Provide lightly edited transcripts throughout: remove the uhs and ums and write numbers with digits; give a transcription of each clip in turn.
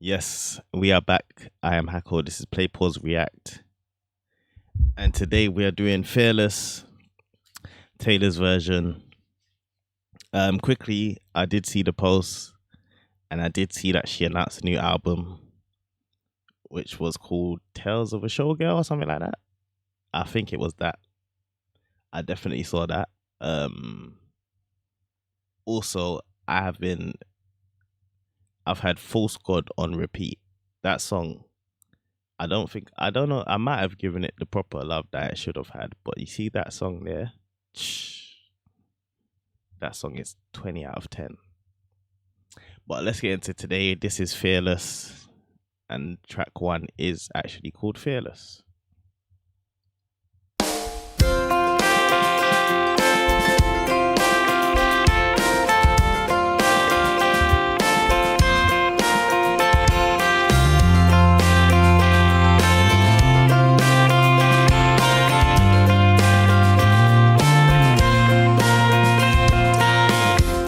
Yes, we are back. I am Hako. This is Play Pause React. And today we are doing Fearless, Taylor's version. Quickly, I did see the post and I did see that she announced a new album, which was called Tales of a Showgirl or something like that. I think it was that. I definitely saw that. Also, I've had Full Squad on repeat. That song, I don't know, I might have given it the proper love that it should have had, but you see that song there? That song is 20 out of 10. But let's get into today. This is Fearless, and track one is actually called Fearless.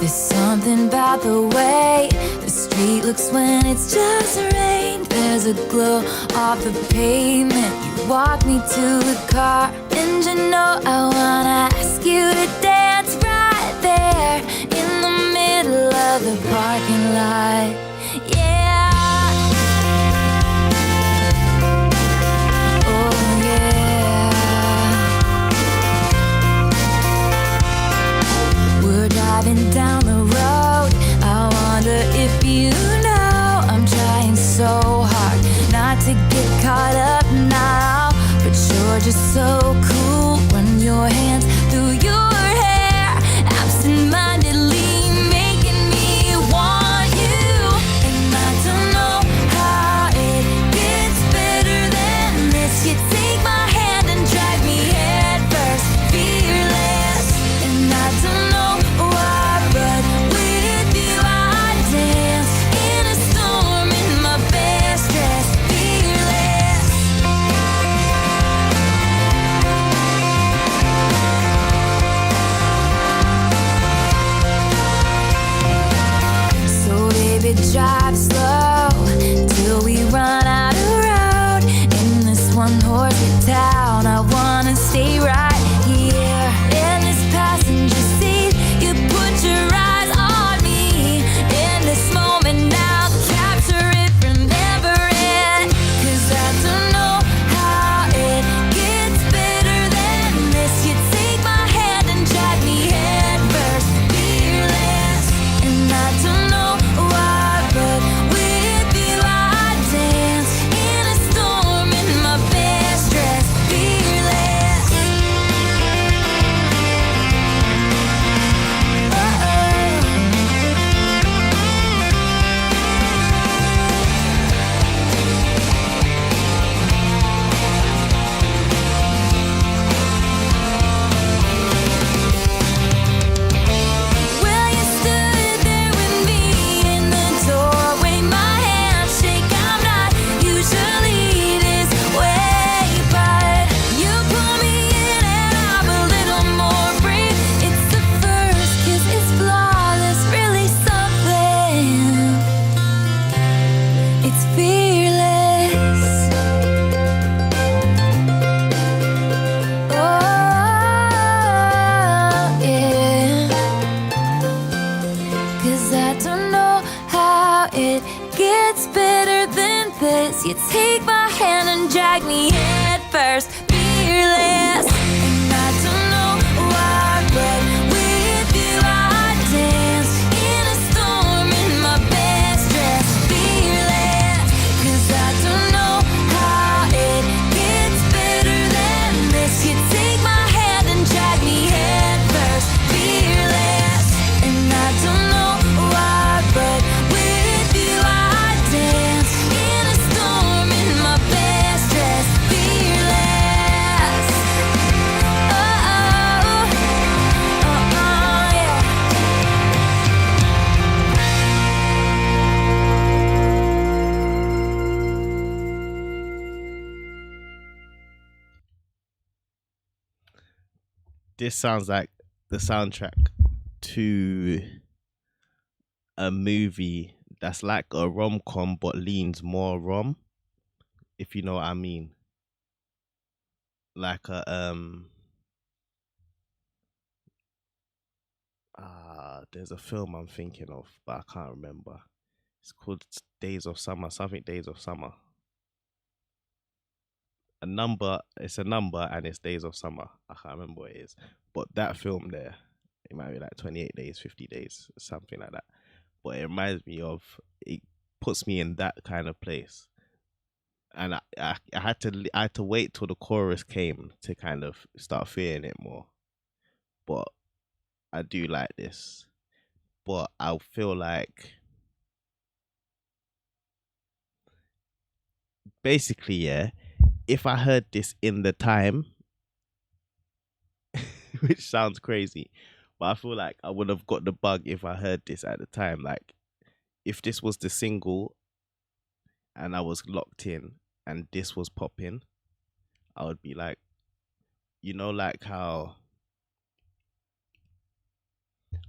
Something about the way the street looks when it's just rained. There's a glow off the pavement. You walk me to the car, and you know I wanna ask you to dance right there in the middle of the parking lot. Yeah. Oh yeah. We're driving down the road. I wonder if you know I'm trying so hard not to get caught up now, but you're just so cool. Run your hands through your hair, absent-mindedly making me want you. And I don't know how it gets better than this. You take my hand and drag me head first, fearless. And I don't know why, but with you I dance in a storm in my best dress, fearless. So baby, drive slow till we run out of road in this one-horse town. I wanna stay right here in this passenger seat. You put your eyes on me in this moment now. Capture it, remember it. 'Cause I don't know how it gets better than this. You take my hand and drag me head first, fearless. And I don't know why, but with you I dance in a storm in my best dress, fearless. Well, you stood there with me in the doorway, my handshake. I'm not usually this way, but you pull me in and I'm a little more brave. It's the first kiss, it's flawless, really something. It's fearless. Oh, yeah. 'Cause I don't know how it gets better than this. You take my hand and drag me head first, fearless. And I don't know why, but with you I dance in a storm in my best dress, fearless. 'Cause I don't know how it gets better than this. You take my hand and drag me head first, fearless. And I don't know why, but with you I dance in a storm in my best dress, fearless. Oh, oh, yeah. This sounds like the soundtrack to a movie that's like a rom com but leans more rom, if you know what I mean. Like a there's a film I'm thinking of, but I can't remember. It's called Days of Summer, something Days of Summer. It's a number and it's Days of Summer. I can't remember what it is. But that film there, it might be like 28 days, 50 days, something like that. But it reminds me of, it puts me in that kind of place. And I had to wait till the chorus came to kind of start feeling it more. But I do like this. But I feel like basically, yeah, if I heard this in the time, which sounds crazy, but I feel like I would have got the bug if I heard this at the time. Like, if this was the single and I was locked in and this was popping, I would be like, like how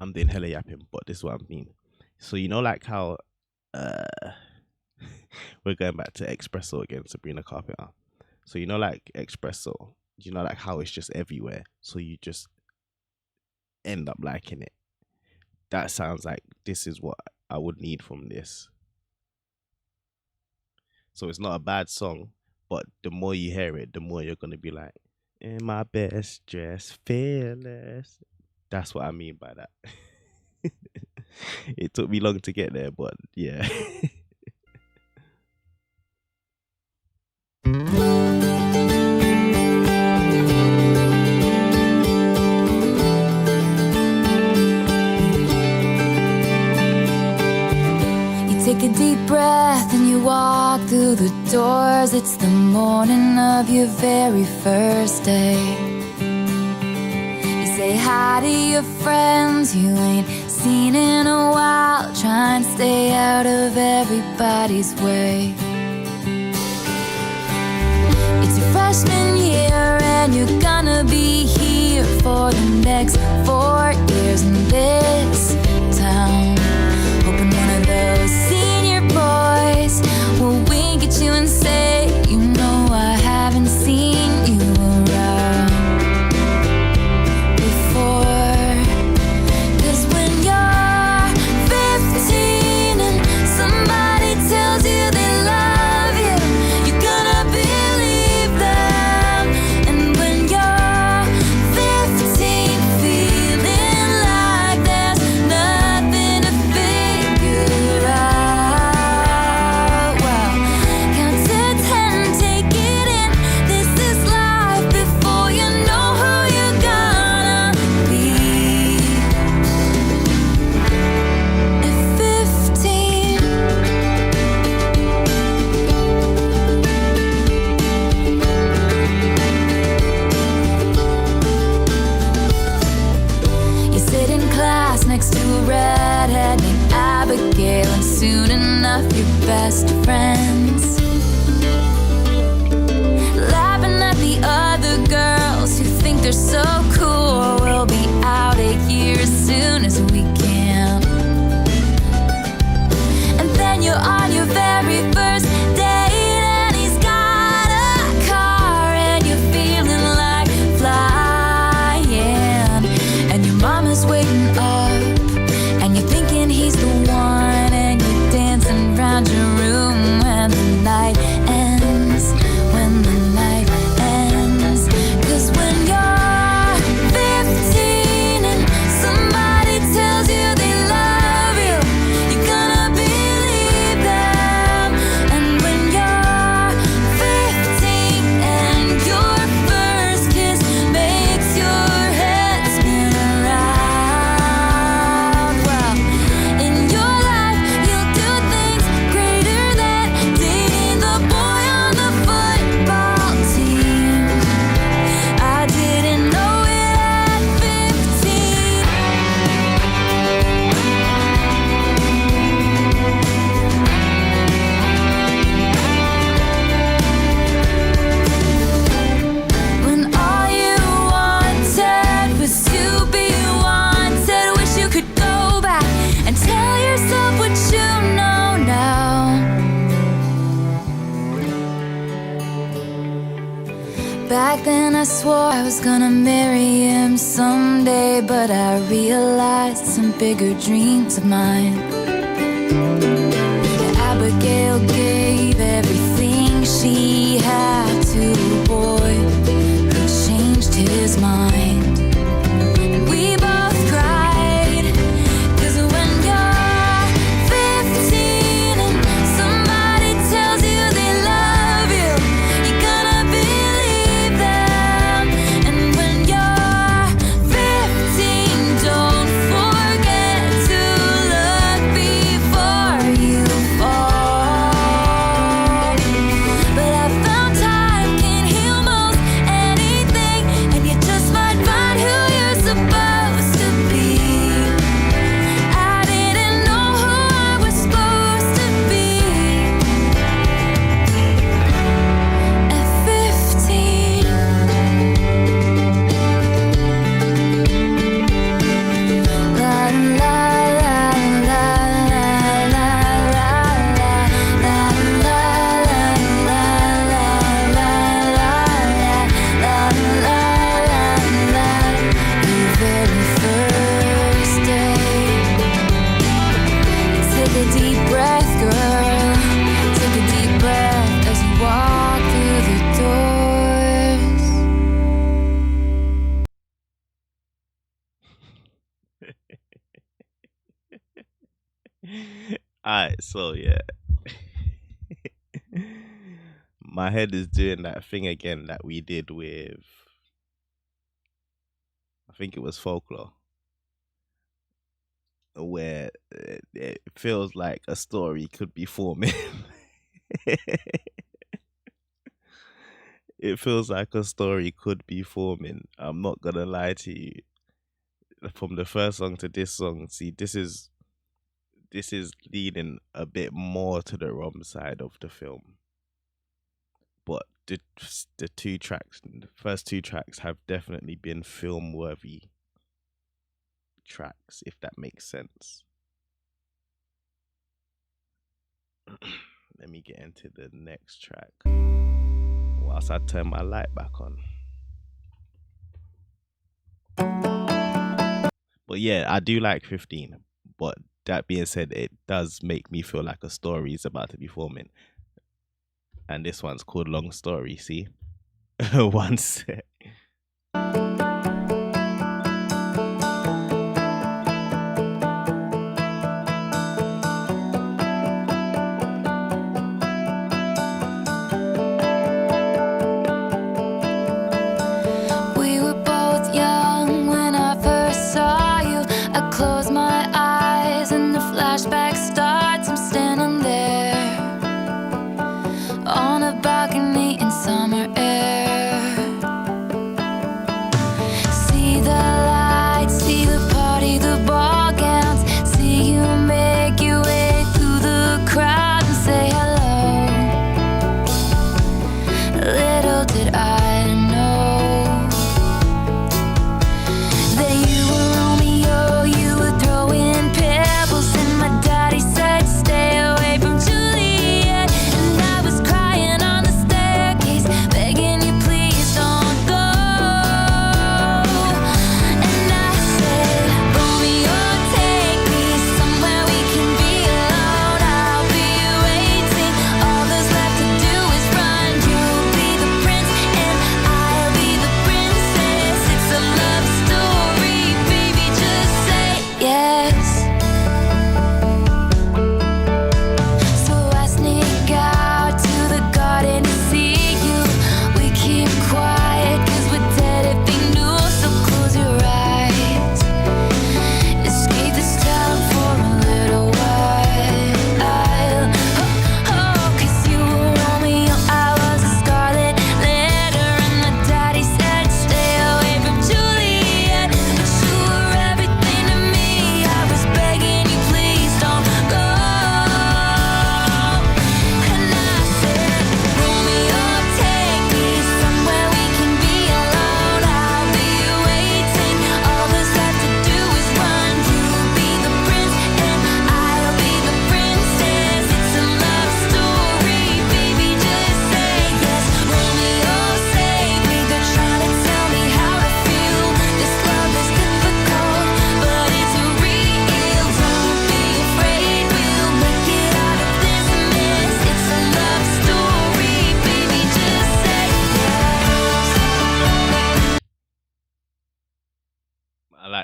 I'm doing hella yapping, but this is what I mean. So, like how we're going back to Espresso again, Sabrina Carpenter. So, like Espresso, like how it's just everywhere. So you just end up liking it. That sounds like this is what I would need from this. So it's not a bad song, but the more you hear it, the more you're going to be like, in my best dress, fearless. That's what I mean by that. It took me long to get there, but yeah. Take a deep breath and you walk through the doors. It's the morning of your very first day. You say hi to your friends you ain't seen in a while. Try and stay out of everybody's way. It's your freshman year and you're gonna be here for the next 4 years in this town. Hoping one of those senior boys will wink at you and say, you know I haven't seen you around before. 'Cause when you're 15 and somebody tells you they love you, you're gonna believe them. And when you're 15 feeling like there's nothing to figure out, well, count to 10, take it in. This is life before you know who you're gonna be. At 15, you sit in class next to a redhead named Abigail, and soon enough you're best friends. Laughing at the other girls who think they're so cool. We'll be out of here as soon as we can. And then you're on your very first date and he's got a car and you're feeling like flying. And your mama's waiting up and you're thinking he's the one, and you're dancing around your room when Back then I swore I was gonna marry him someday, but I realized some bigger dreams of mine. Abigail gave everything she had to a boy who changed his mind. And we both cried, 'cause when you're 15 and somebody tells you they love you, you're gonna believe them. And when you're 15, don't forget to look before you fall. But I found time can heal most anything, and you just might find who you're supposed to be. I didn't know who I was supposed to be at 15. La la la la la la la la la the very first day. Take a deep breath, girl. Take a deep breath as you walk through the doors. Alright, so yeah. My head is doing that thing again that we did with, I think it was Folklore, where it feels like a story could be forming. It feels like a story could be forming. I'm not gonna lie to you. From the first song to this song, see, this is leaning a bit more to the rom side of the film. But the two tracks, the first two tracks, have definitely been film worthy tracks, if that makes sense. Let me get into the next track whilst I turn my light back on. But yeah, I do like 15. But that being said, it does make me feel like a story is about to be forming. And this one's called Long Story, see? One sec. We were both young when I first saw you. I close my eyes and the flashback starts. I'm standing there on a balcony in summer air.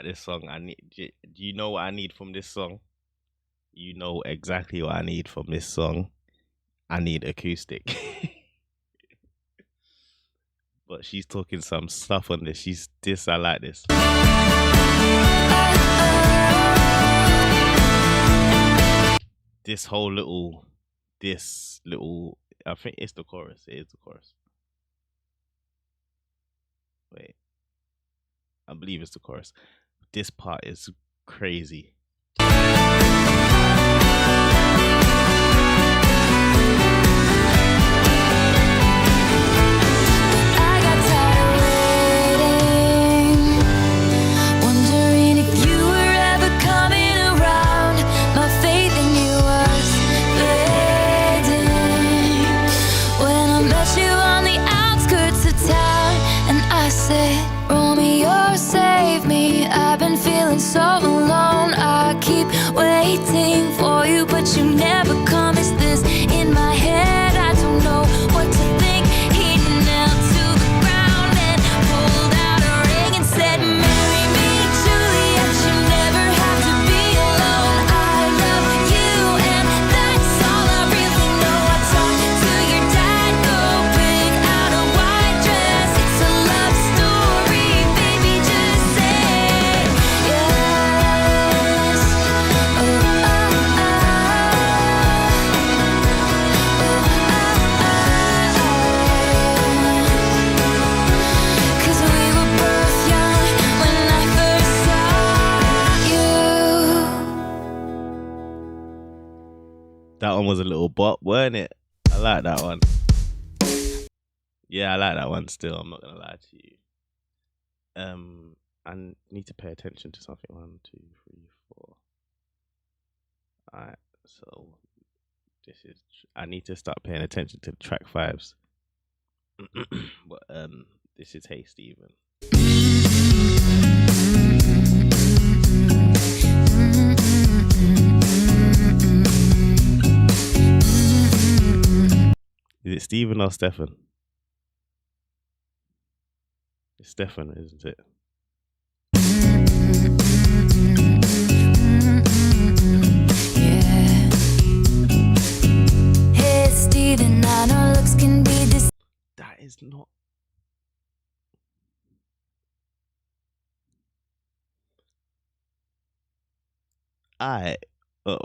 like this song. Do you know what I need from this song? You know exactly what I need from this song. I need acoustic. But she's talking some stuff on this. I like this. This little, I think it's the chorus. It is the chorus. Wait. I believe it's the chorus. This part is crazy. So alone, I keep waiting for you, but you never come. Is this in my head? I don't know what to think. He knelt to the ground and pulled out a ring and said, marry me, Juliet, you never have to be alone. I love you and that's all I really know. I talked to your dad, go pick out a white dress. It's a love story, baby, just say yes. That one was a little bop, weren't it? I like that one. Yeah, I like that one still. I'm not gonna lie to you. I need to pay attention to something. 1, 2, 3, 4. Alright, so I need to start paying attention to the track 5s. But this is Hey Stephen. Is it Stephen or Stefan? It's Stefan, isn't it? Yeah. Hey Stephen, I know looks can be That is not. Alright,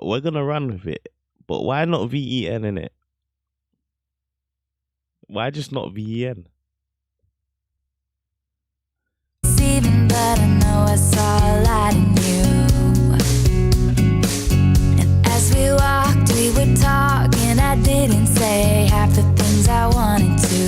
we're gonna run with it. But why not VEN in it? Why just not VEN? deceiving, but I know I saw a light in you. And as we walked, we were talking. I didn't say half the things I wanted to.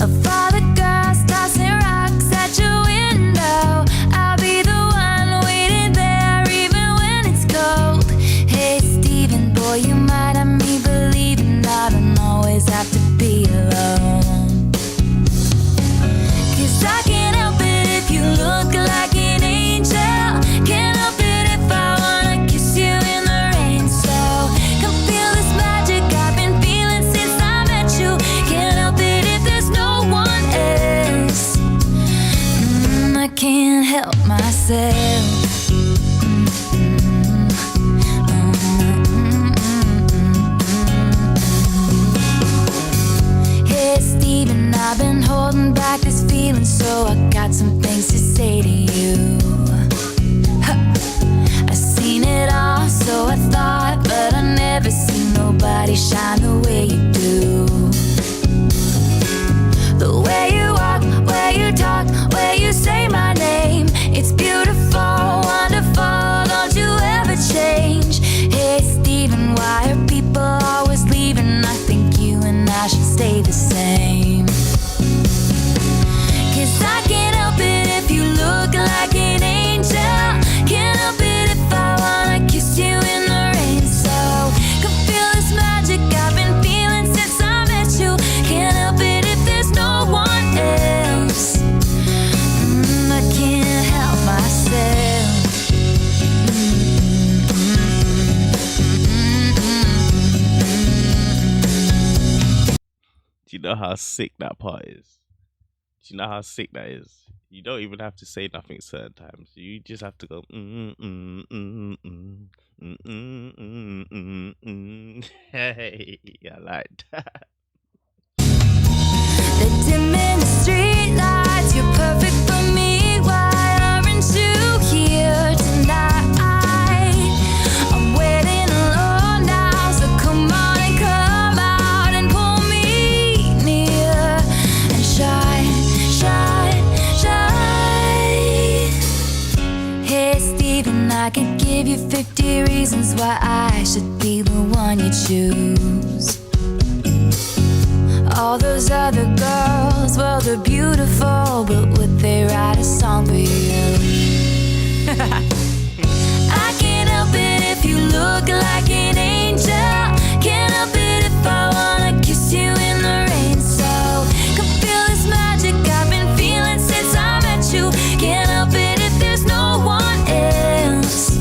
Of all the girls tossing rocks at your window, I'll be the one waiting there even when it's cold. Hey Stephen, boy, you might have me believing I don't always have to be alone. 'Cause I can't help it if you look like an angel. Can't help it if I wanna kiss you in the rain. So come feel this magic I've been feeling since I met you. Can't help it if there's no one else. I can't help myself. Hey Stephen, I've been holding back this feeling, so I got some things to say to you. I've seen it all, so I thought, but I never seen nobody shine the way you do. The way you walk, way you talk, way you say my name, it's beautiful, wonderful, don't you ever change. Hey Stephen, why are people always leaving? I think you and I should stay the same. 'Cause I can't help it if you look like an angel. Can't help it if I wanna kiss you in the rain. So come feel this magic I've been feeling since I met you. Can't help it if there's no one else. I can't help myself. Do you know how sick that part is? Do you know how sick that is? You don't even have to say nothing certain times. You just have to go. Hey, I like that. The dimming street lights, you're perfect for me. Why aren't you here tonight? I'm waiting alone now, so come on and come out and pull me near and shine, shine, shine. Hey Steven, I could give you 50 reasons why I should be the one you choose. All those other girls, well, they're beautiful, but would they write a song for you? I can't help it if you look like an angel. Can't help it if I wanna kiss you in the rain. So can feel this magic I've been feeling since I met you. Can't help it if there's no one else.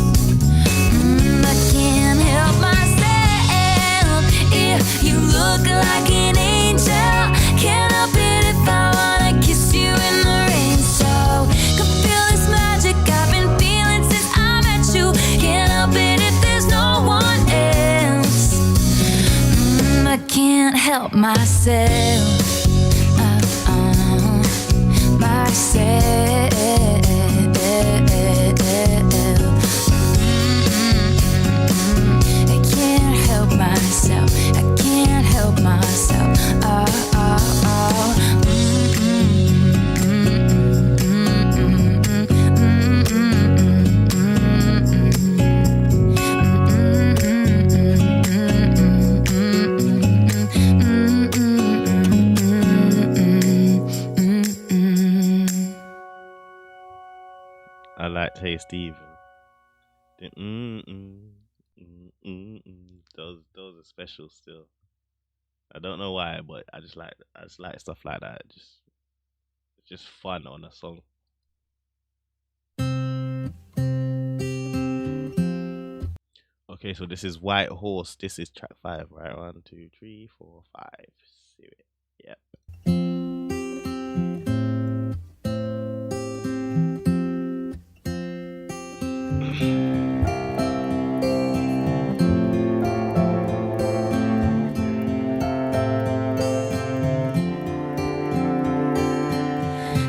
I can't help myself if you look like an angel. Can't help it if I wanna kiss you in the rain. So can feel this magic I've been feeling since I met you. Can't help it if there's no one else. I can't help myself. Myself. I can't help myself. I can't help myself. I like Hey Steven. Those are special still. I don't know why, but I just like stuff like that. It's just fun on a song. Okay, so this is White Horse. This is track 5, right? 1, 2, 3, 4, 5. See it. Yep.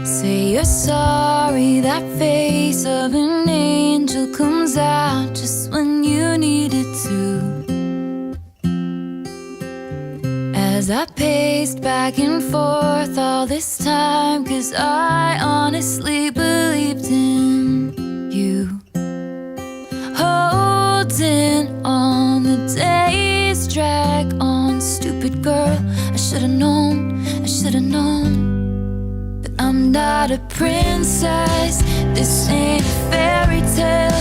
Say you're sorry, that face of an angel comes out just when you need it to. As I paced back and forth all this time, 'cause I honestly believed in you. Holding on, the days drag on. Stupid girl, I should've known, I should've known. I'm not a princess, this ain't a fairy tale.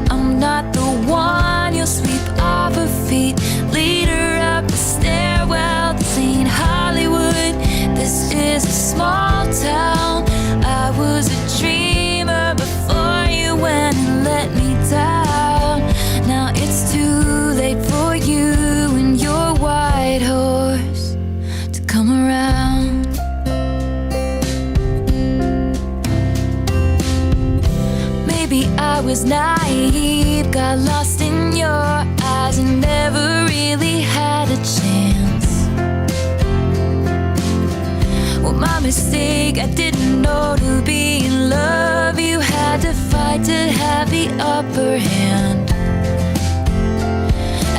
I'm not the one you'll sweep off her feet, lead her up the stairwell. This ain't Hollywood, this is a small town. I was a dreamer before you went and let me down. Now it's too late for you and your white horse to come around. Maybe I was naive, got lost in your eyes and never really had a chance. Well, my mistake, I didn't know to be in love you had to fight to have the upper hand.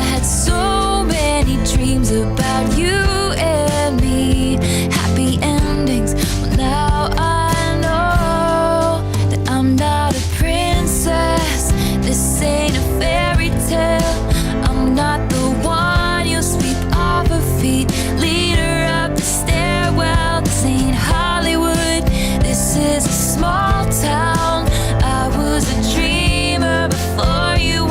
I had so many dreams about you and me, happy endings. Well, now I know that I'm not a princess, this ain't a fairy tale. I'm not the one you'll sweep off her feet, lead her up the stairwell. This ain't Hollywood, this is a small town. I was a dreamer before you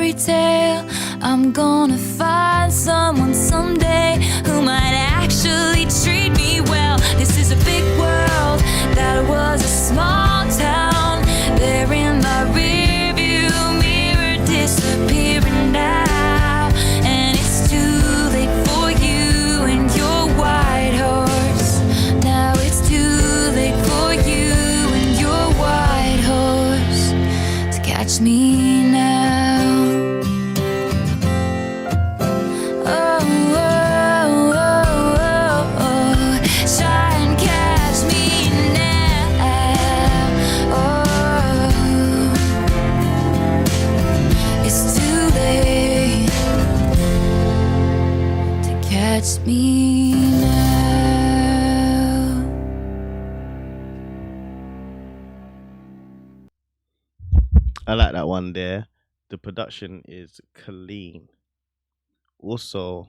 fairy tale. I'm gonna find someone someday who might actually treat me well. This is a big world, that was a small town. There in my rearview mirror, disappearing now. And it's too late for you and your white horse. Now it's too late for you and your white horse to catch me now. Oh, oh, oh, oh, oh. Try and catch me now. Oh, it's too late to catch me now. I like that one there. The production is clean. Also,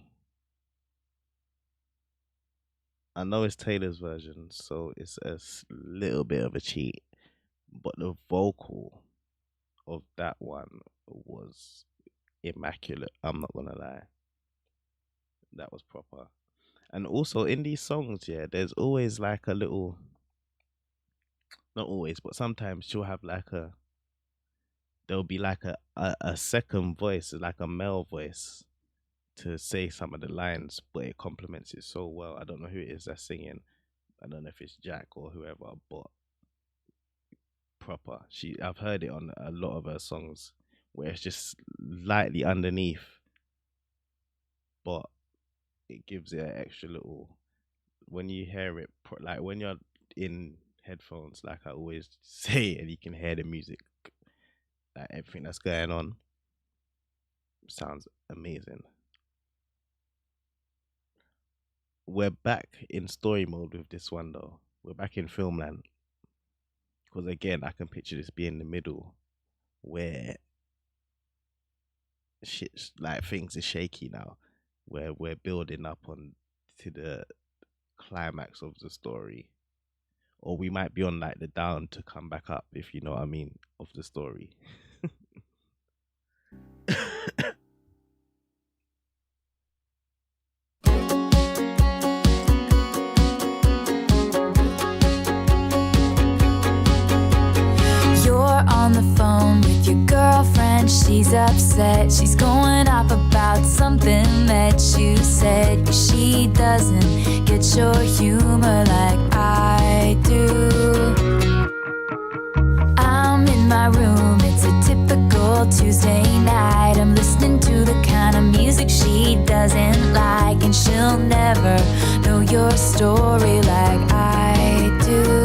I know it's Taylor's version, so it's a little bit of a cheat. But the vocal of that one was immaculate. I'm not gonna lie. That was proper. And also in these songs, yeah, there's always like a little, not always, but sometimes she'll have like there'll be like a second voice, like a male voice to say some of the lines, but it complements it so well. I don't know who it is that's singing. I don't know if it's Jack or whoever, but proper. I've heard it on a lot of her songs where it's just lightly underneath, but it gives it an extra little. When you hear it, like when you're in headphones, like I always say, and you can hear the music, like everything that's going on, sounds amazing. We're back in story mode with this one though. We're back in filmland. Because again, I can picture this being the middle where shit's like things are shaky now. Where we're building up on to the climax of the story. Or we might be on like the down to come back up, if you know what I mean, of the story. On the phone with your girlfriend, she's upset. She's going off about something that you said. 'Cause she doesn't get your humor like I do. I'm in my room, it's a typical Tuesday night. I'm listening to the kind of music she doesn't like. And she'll never know your story like I do.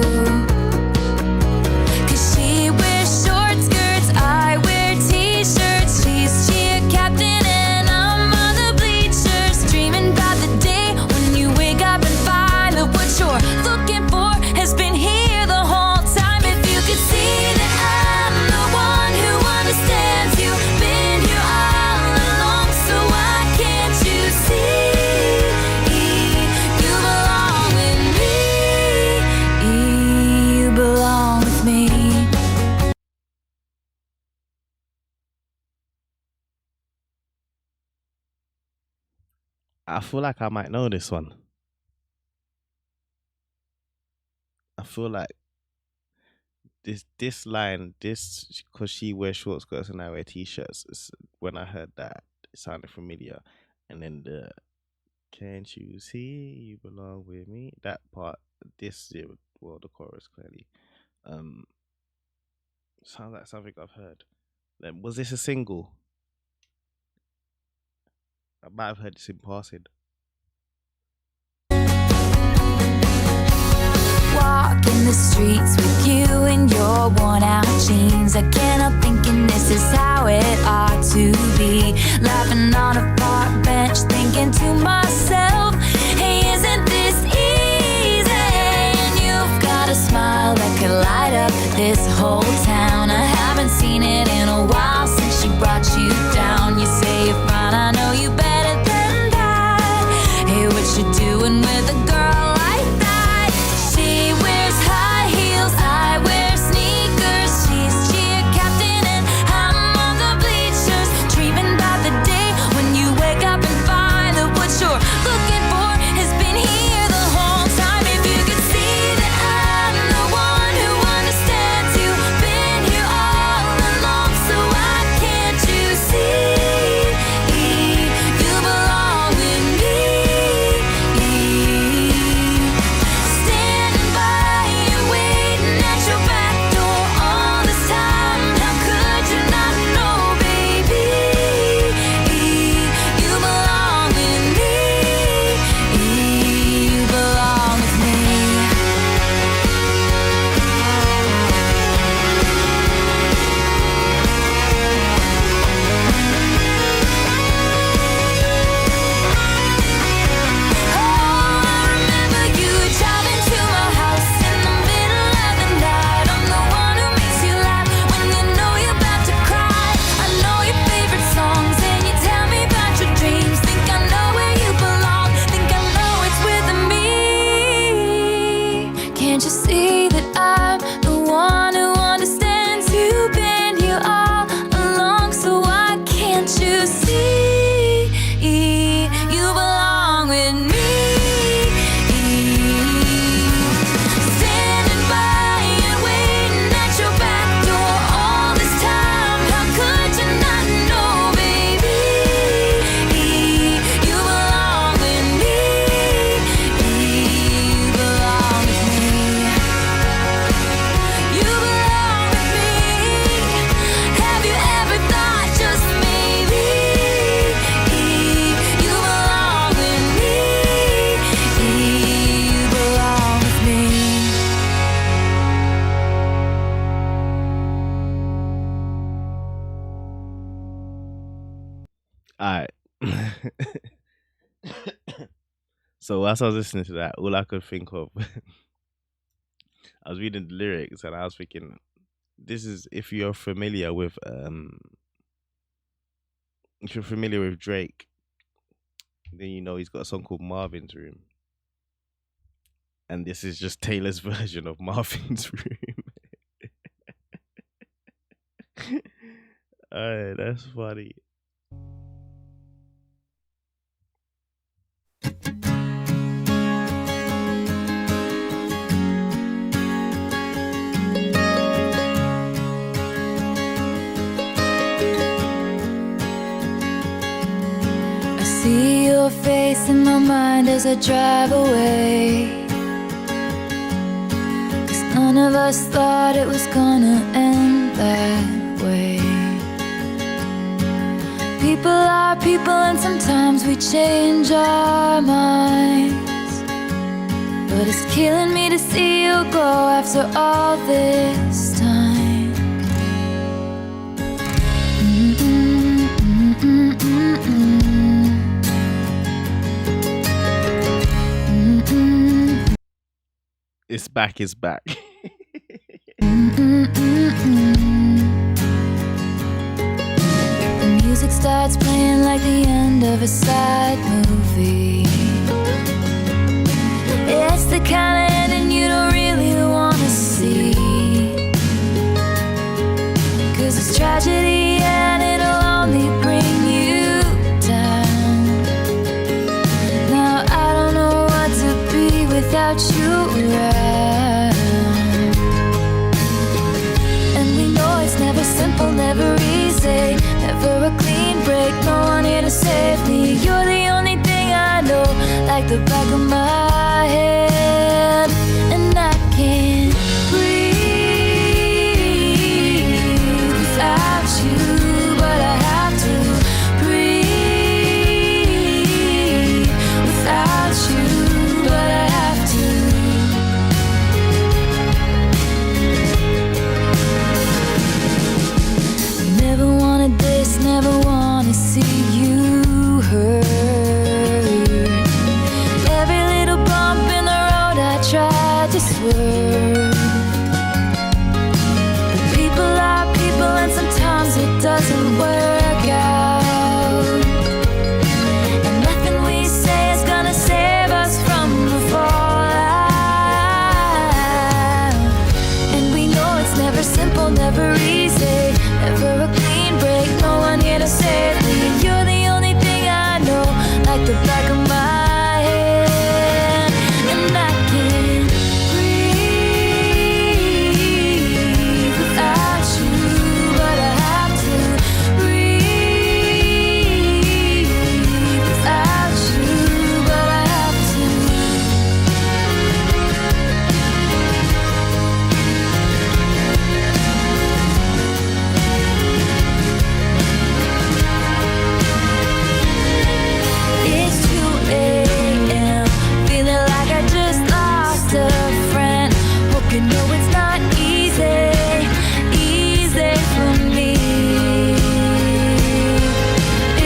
I feel like I might know this one. I feel like this line, this because she wears short skirts and I wear t-shirts. When I heard that, it sounded familiar. And then the "Can't you see you belong with me?" That part, well, the chorus clearly, um, sounds like something I've heard. Then was this a single? I might have heard this in passing. Walk in the streets with you in your worn out jeans. I can't help thinking this is how it ought to be. Laughing on a park bench, thinking to myself, hey, isn't this easy? And you've got a smile that could light up this whole town. I haven't seen it in a while since she brought you down. You say you're fine, I know you better than that. Hey, what you doing with a girl like that? She wears high heels, I wear sneakers. She's cheer captain and I'm on the bleachers, dreaming So whilst I was listening to that, all I could think of, I was reading the lyrics and I was thinking, this is if you're familiar with Drake, then you know he's got a song called Marvin's Room, and this is just Taylor's version of Marvin's Room. Alright, that's funny. I see your face in my mind as I drive away. 'Cause none of us thought it was gonna end that way. People are people and sometimes we change our minds. But it's killing me to see you go after all this time. It's back, it's back. The music starts playing like the end of a sad movie. It's the kind of ending you don't really want to see. 'Cause it's tragedy and it'll only bring you down. Now I don't know what to be without you around. And we know it's never simple, never easy, never a clean break, no one here to save me. You're the only thing I know, like the back of my head. And I can't breathe without you, but I have to breathe without you, but I have to. Never wanted this, never wanna see you hurt. Every little bump in the road I tried to swerve. But people are people and sometimes it doesn't work out. And nothing we say is gonna save us from the fallout. And we know it's never simple, never easy, never a clean break, no one here to save me. You're the only thing I know, like the back of my head. And I can't breathe without you, but I have to breathe without you, but I have to. It's 2 a.m., feeling like I just lost a friend. Hope you know it's not easy, easy for me.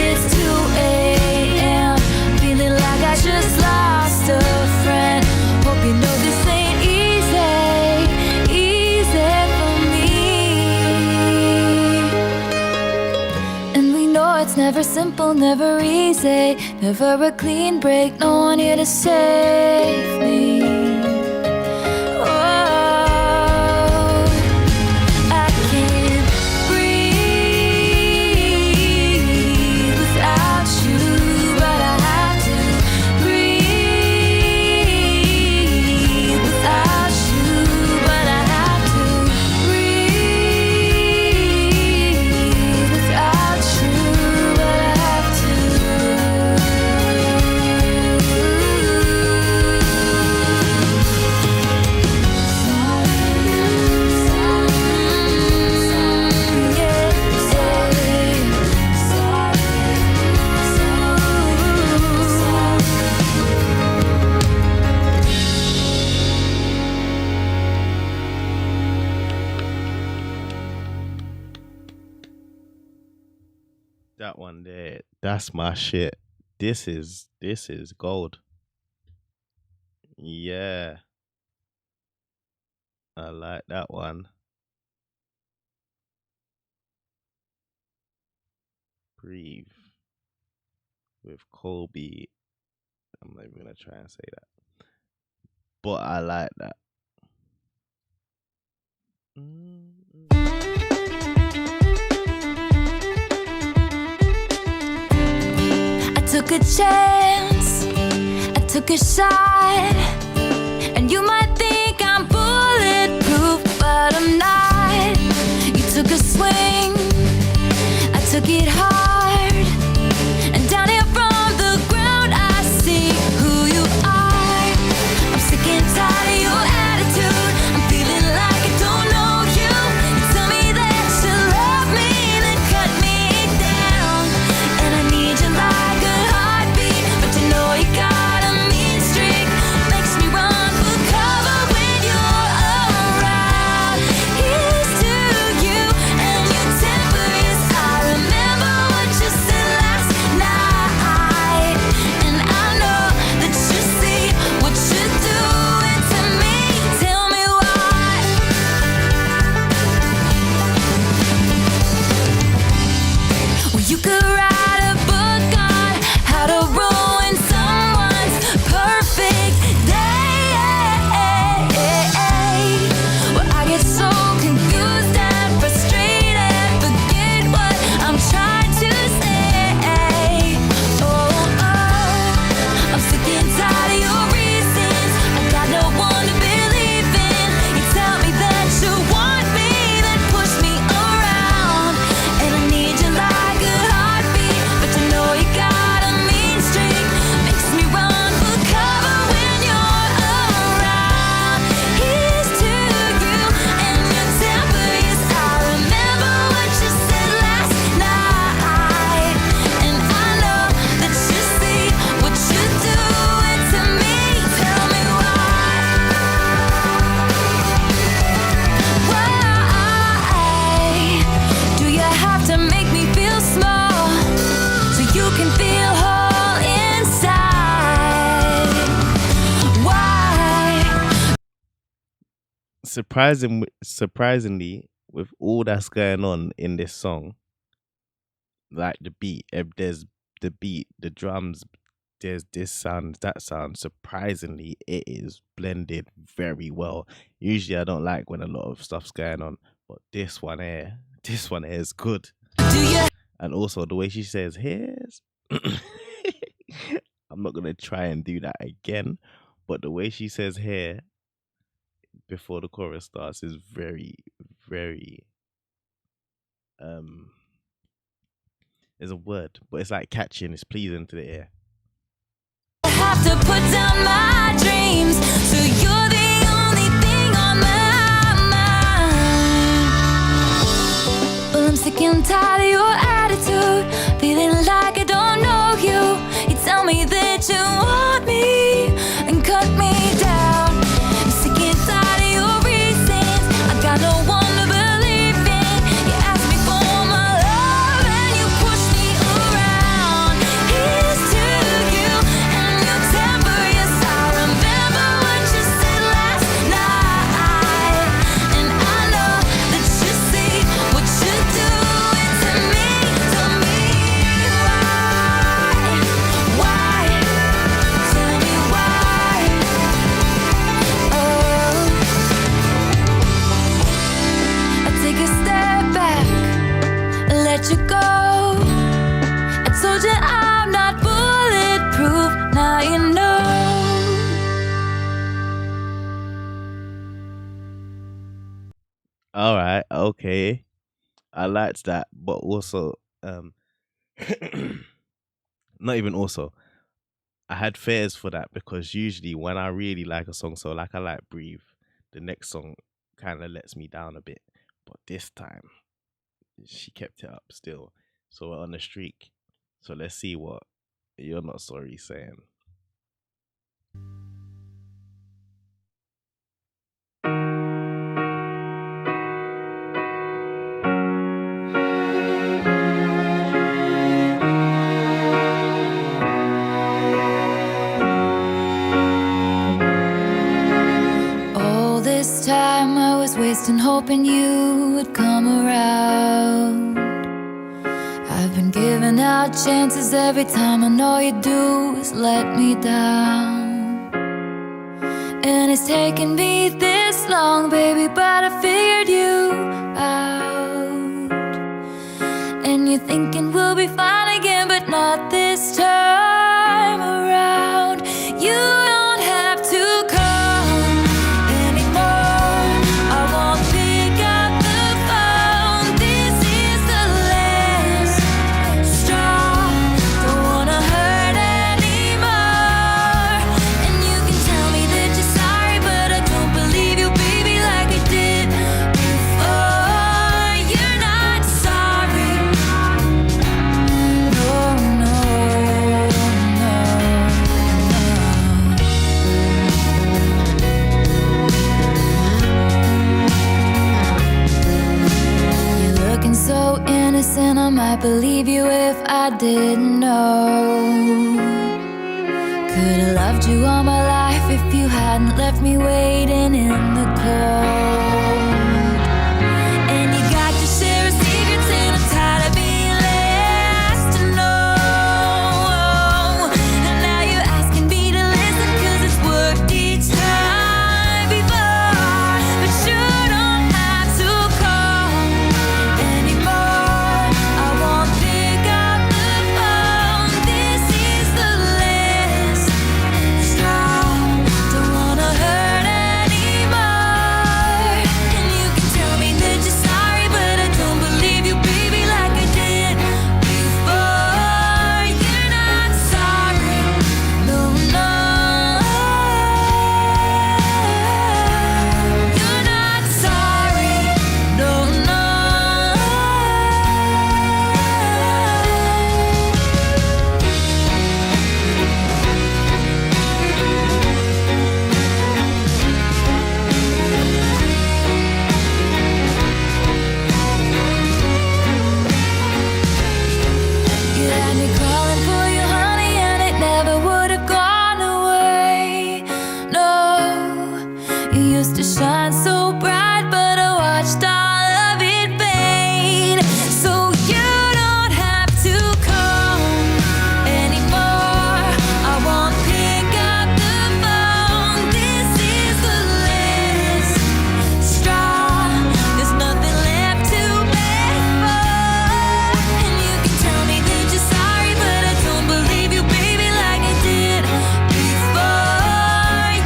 It's 2 a.m., feeling like I just lost a friend. Hope you know this ain't easy, easy for me. And we know it's never simple, never easy, never a clean break, no one here to save me. Oh, I can't breathe without you, but I have to breathe without you, but I have to breathe without you, but I have to. That one there, that's my shit. This is gold. Yeah, I like that one. Breathe with Colby. I'm not even gonna try and say that, but I like that. Mm. I took a chance, I took a shot, and you might think I'm bulletproof, but I'm not. You took a swing, I took it hard, and down here from the ground I see who you are. I'm sick and tired of your attitude, I'm feeling like I don't know you. You tell me that you love me, then cut me down, and I need you like a heartbeat, but you know you got a mean streak, makes me run for cover when you're around. Here's to you and your temper is. I remember what you said last night, and I know that you see what you're doing to me. Tell me why. Well, you could write a book on how to ruin someone's perfect day. Well, I get so confused and frustrated, forget what I'm trying to say. I'm sick and tired of your reasons, I got no one to believe in. You tell me that you want me, then push me around, and I need you like a heartbeat, but you know you got a mean streak, makes me run for cover when you're around. Here's to you and your temper is. I remember what you said last night, and I know that you see what you're doing to me. Tell me why. Do you have to make me feel small so you can feel whole inside? Why? Surprisingly, with all that's going on in this song, like the beat, there's the beat, the drums, there's this sound, that sound. Surprisingly, it is blended very well. Usually, I don't like when a lot of stuff's going on, but this one here is good. Do you And also the way she says "here's," I'm not gonna try and do that again, but the way she says "here" before the chorus starts is very, very um. There's a word, but it's like catching. It's pleasing to the ear. have to put down my dreams, so you're the only thing on my mind. Well, I'm sick and tired of your attitude, feeling like I don't know you. You tell me that you want me and cut me down. I'm sick and tired of your reasons, I got no one to believe in. You ask me for my love and you push me around. Here's to you and your temper, yes, I remember what you said last night, and I know that you see what you're doing to me. Tell me why? Tell me why? I take a step back, let you go. I told you I'm not bulletproof, now you know. All right, okay, I liked that, but also, not even also. I had fears for that because usually when I really like a song, so like I like Breathe, the next song kind of lets me down a bit. But this time, she kept it up still. So we're on a streak. So let's see what You're Not Sorry saying. wasting hoping you would come around. I've been giving out chances every time, and all you do is let me down. And it's taken me this long, baby, but I figured you out. And you're thinking we'll be fine again, but not this time around. You don't have to come anymore. I won't pick up the phone. This is the last straw. Don't wanna hurt anymore. And you can tell me that you're sorry, but I don't believe you, baby, like I did before. You're not sorry. No, no, no, no. You're looking so innocent, I might believe you if I didn't know. Could've loved you all my life if you hadn't left me waiting in the cold. And you got your share of secrets, and I'm tired of being last to know. And now you're asking me to listen, 'cause it's worked each time before. But you don't have to call anymore. I won't pick up the phone. This is the last straw. Don't wanna hurt anymore. And you can tell me that you're sorry, but I don't believe you, baby, like I did before. You're not sorry. No, no. You're not sorry. No, no. You had me crawling for you, honey, and it never would have gone away. No, you used to shine so bright, but I watched all of it fade. So you don't have to come anymore. I won't pick up the phone. This is the last straw. There's nothing left to beg for. And you can tell me that you're sorry, but I don't believe you, baby, like I did before.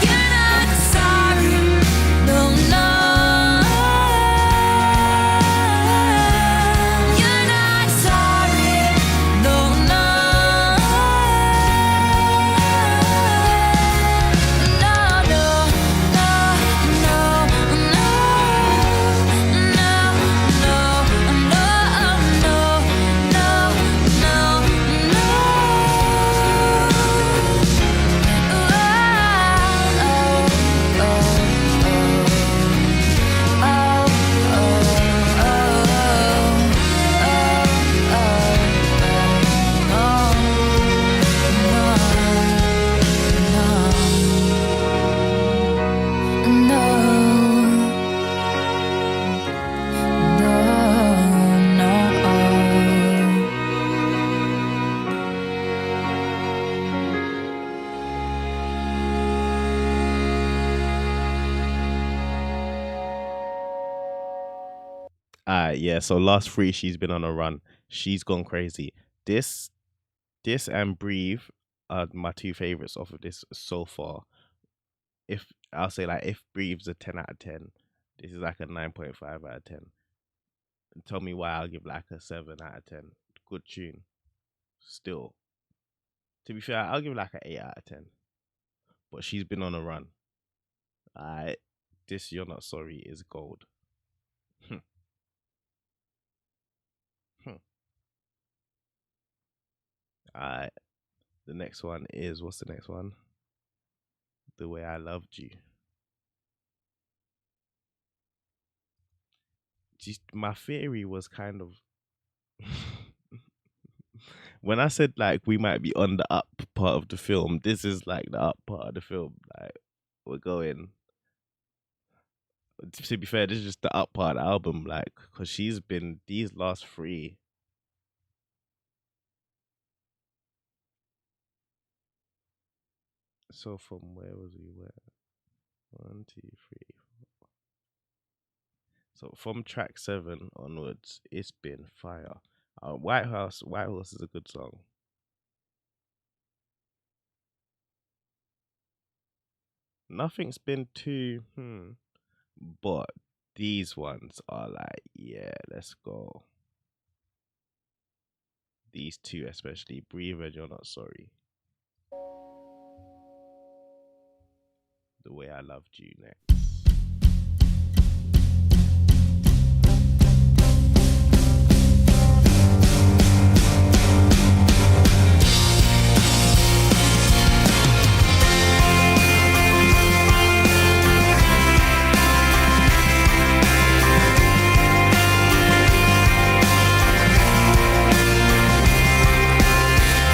You're not sorry. No, no. You're not sorry. No, no. No, no, no, no, no, Yeah, so last three she's been on a run. She's gone crazy. This this and Breathe are my two favorites off of this so far. If I'll say like if Breathe's a 10 out of 10, this is like a 9.5 out of 10. And tell me why I'll give like a 7 out of 10. Good tune. Still. To be fair, I'll give like an 8 out of 10. But she's been on a run. Alright. This You're Not Sorry is gold. Alright. The next one is, what's the next one? The Way I Loved You. Just my theory was kind of when I said like we might be on the up part of the film, this is like the up part of the film. Like we're going To be fair, this is just the up part of the album, like, because she's been these last three. So from where was we? Where 1, 2, 3. So from track 7 onwards, it's been fire. White Horse is a good song. Nothing's been too but these ones are like, yeah, let's go. These two especially, Breathe and You're Not Sorry. The Way I Loved You next.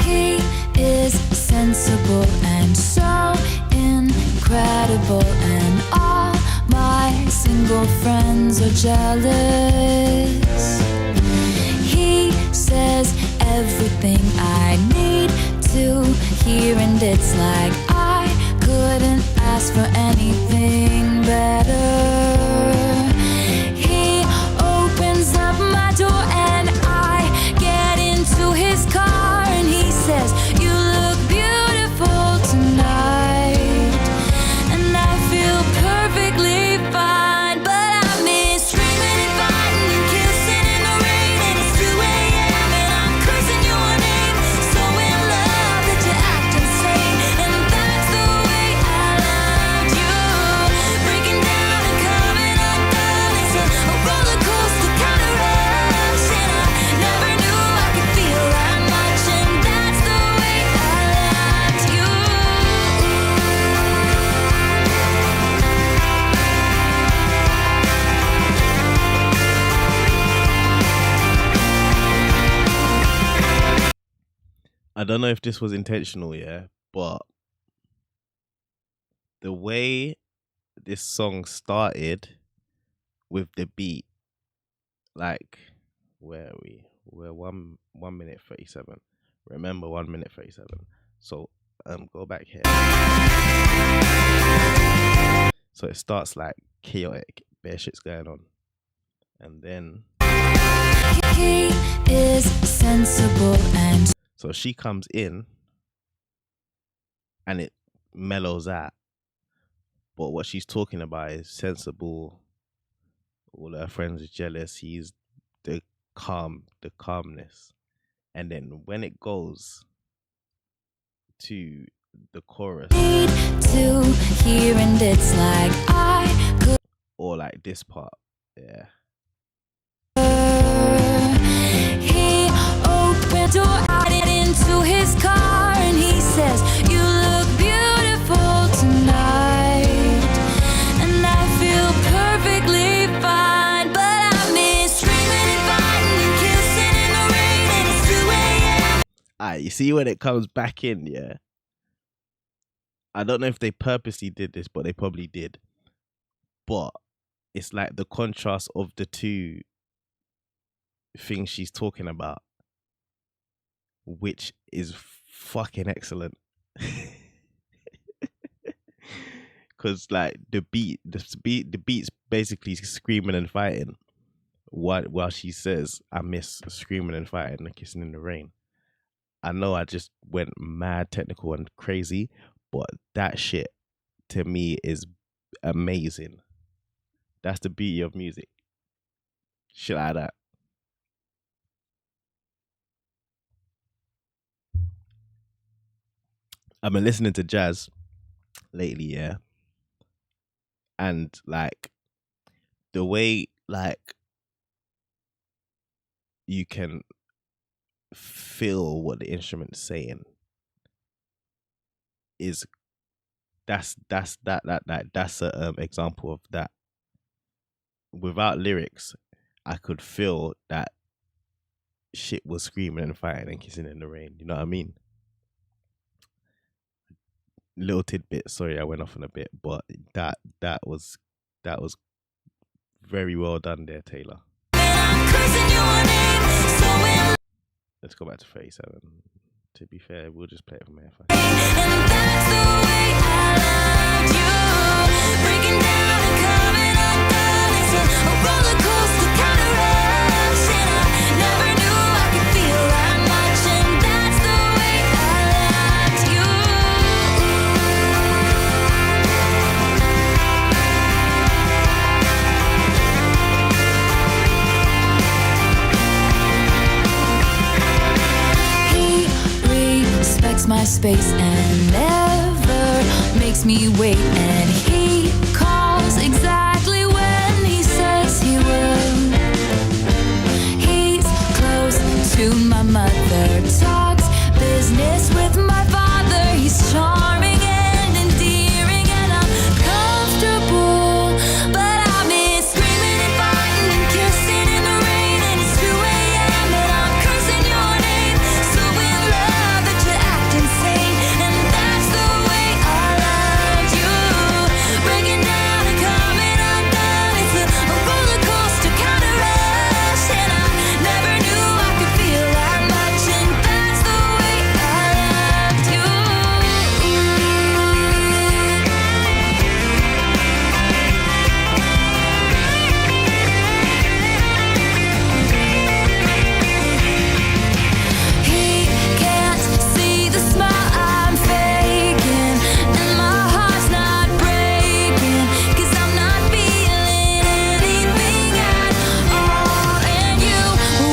He is sensible and so incredible, and all my single friends are jealous. He says everything I need to hear, and it's like I couldn't ask for anything better. He opens up my door and I get into his car, and he says, "You look beautiful tonight." And I feel perfectly fine, but I miss screaming and fighting and kissing in the rain. And it's 2 a.m. and I'm cursing your name. So in love that you act insane. And that's the way I loved you. Breaking down and coming undone. It's a roller coaster kind of rush. And I never knew I could feel that much. And that's the way I loved you. I don't know if this was intentional, yeah, but the way this song started with the beat, like, where are we? We're 1 minute 37. Remember 1 minute 37. So go back here. So it starts like chaotic, bare shit's going on. And then He is sensible and so she comes in and it mellows out. But what she's talking about is sensible. All her friends are jealous. He's the calmness. And then when it goes to the chorus need to hear, and it's like I could. or like this part, yeah. He opened door, I get into his car, and he says, "You look beautiful tonight." And I feel perfectly fine, but I miss screaming and fighting and kissing in the rain. And it's 2 a.m. Alright, you see when it comes back in, yeah. I don't know if they purposely did this, but they probably did. But it's like the contrast of the two things she's talking about, which is fucking excellent. Cause like the beat's basically screaming and fighting while she says, "I miss screaming and fighting and kissing in the rain." I know I just went mad technical and crazy, but that shit to me is amazing. That's the beauty of music. Shit like that. I've been listening to jazz lately, yeah. And like the way like you can feel what the instrument's saying is that's a example of that. Without lyrics, I could feel that shit was screaming and fighting and kissing in the rain. You know what I mean? Little tidbit. Sorry, I went off on a bit, but that was Very well done there, Taylor. Let's go back to 37. To be fair, we'll just play it from here. My space and never makes me wait, and he calls exactly when he says he will. He's close to my mother, talks business with my father. He's charming and endearing, and I'm comfortable, but I miss screaming and fighting and kissing in the rain. And it's 2 a.m. and I'm cursing your name, so in love that you act insane. And that's the way I loved you, breaking down and coming undone. It's a roller coaster kind of rush, and I never knew I could feel that much. And that's the way I loved you. He can't see the smile I'm faking, and my heart's not breaking, 'cause I'm not feeling anything at all. And you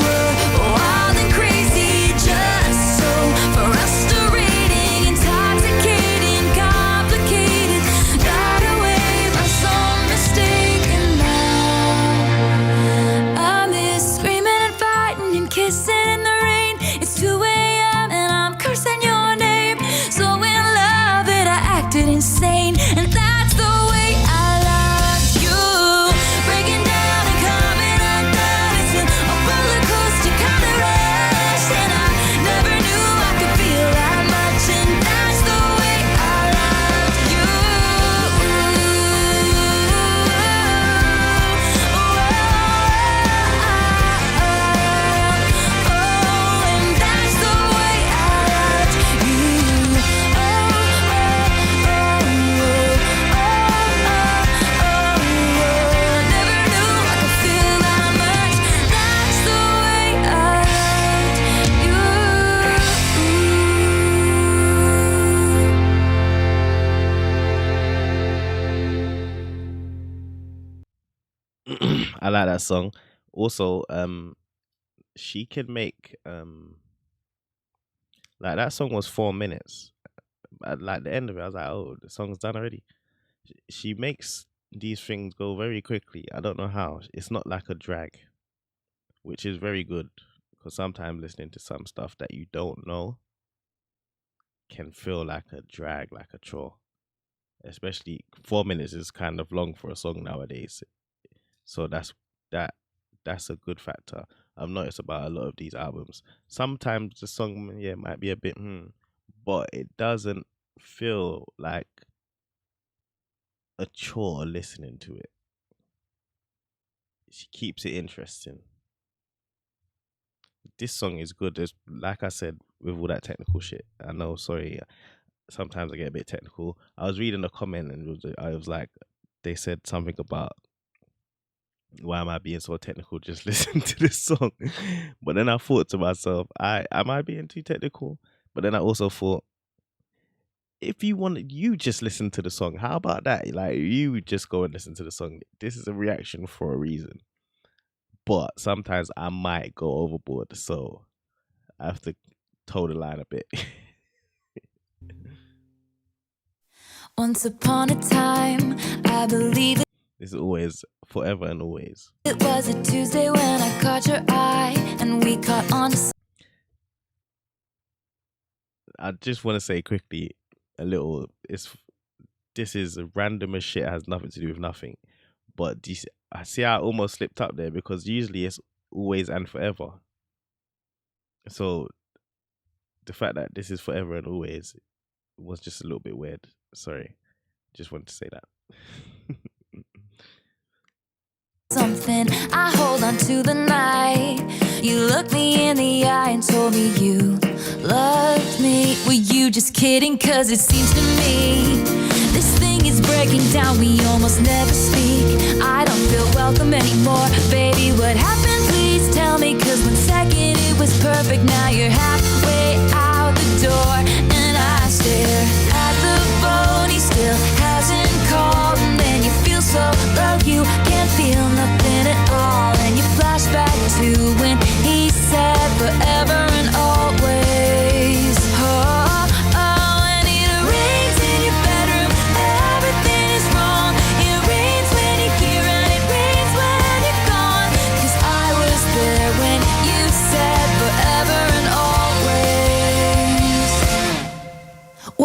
were wild and crazy, just so frustrating, intoxicating, complicated. Got away by some mistake, and now I miss screaming and fighting and kissing in the rain. It's 2 a.m. and I'm cursing your name, so in love that I acted insane. And that's the way I loved you, breaking down and coming undone. It's a roller coaster kind of rush, and I never knew I could feel that much. And that's the way I loved you. And that's the way I loved you. Never knew I could feel that much. That's the way I loved you. I like that song. Also, she can make like that song was 4 minutes. At like the end of it, I was like, oh, the song's done already. She makes these things go very quickly. I don't know how. It's not like a drag, which is very good, because sometimes listening to some stuff that you don't know can feel like a drag, like a chore. Especially 4 minutes is kind of long for a song nowadays. So that's a good factor I've noticed about a lot of these albums. Sometimes the song, might be a bit, but it doesn't feel like a chore listening to it. She keeps it interesting. This song is good. There's, like I said, with all that technical shit. I know, sorry, sometimes I get a bit technical. I was reading a comment and I was like, they said something about, why am I being so technical? Just listen to this song. But then I thought to myself, am I being too technical? But then I also thought, if you want, you just listen to the song. How about that? Like, you just go and listen to the song. This is a reaction for a reason. But sometimes I might go overboard, so I have to toe the line a bit. Once upon a time, I believe This is always, forever and always. it was a Tuesday when I caught your eye, and we caught on to I just want to say quickly, this is random as shit. It has nothing to do with nothing. But I see how I almost slipped up there, because usually it's always and forever. So the fact that this is forever and always was just a little bit weird. Sorry. Just wanted to say that. something. I hold on to the night. You looked me in the eye and told me you loved me. Were you just kidding? 'Cause it seems to me this thing is breaking down. We almost never speak. I don't feel welcome anymore. Baby, what happened? Please tell me. 'Cause one second it was perfect. Now you're halfway out the door. And I stare at the phone. He still hasn't called. And then you feel so low. You can't feel nothing at all. And you flash back to when he said forever and always. Oh, oh, and it rains in your bedroom. Everything is wrong. It rains when you're here and it rains when you're gone. 'Cause I was there when you said forever and always.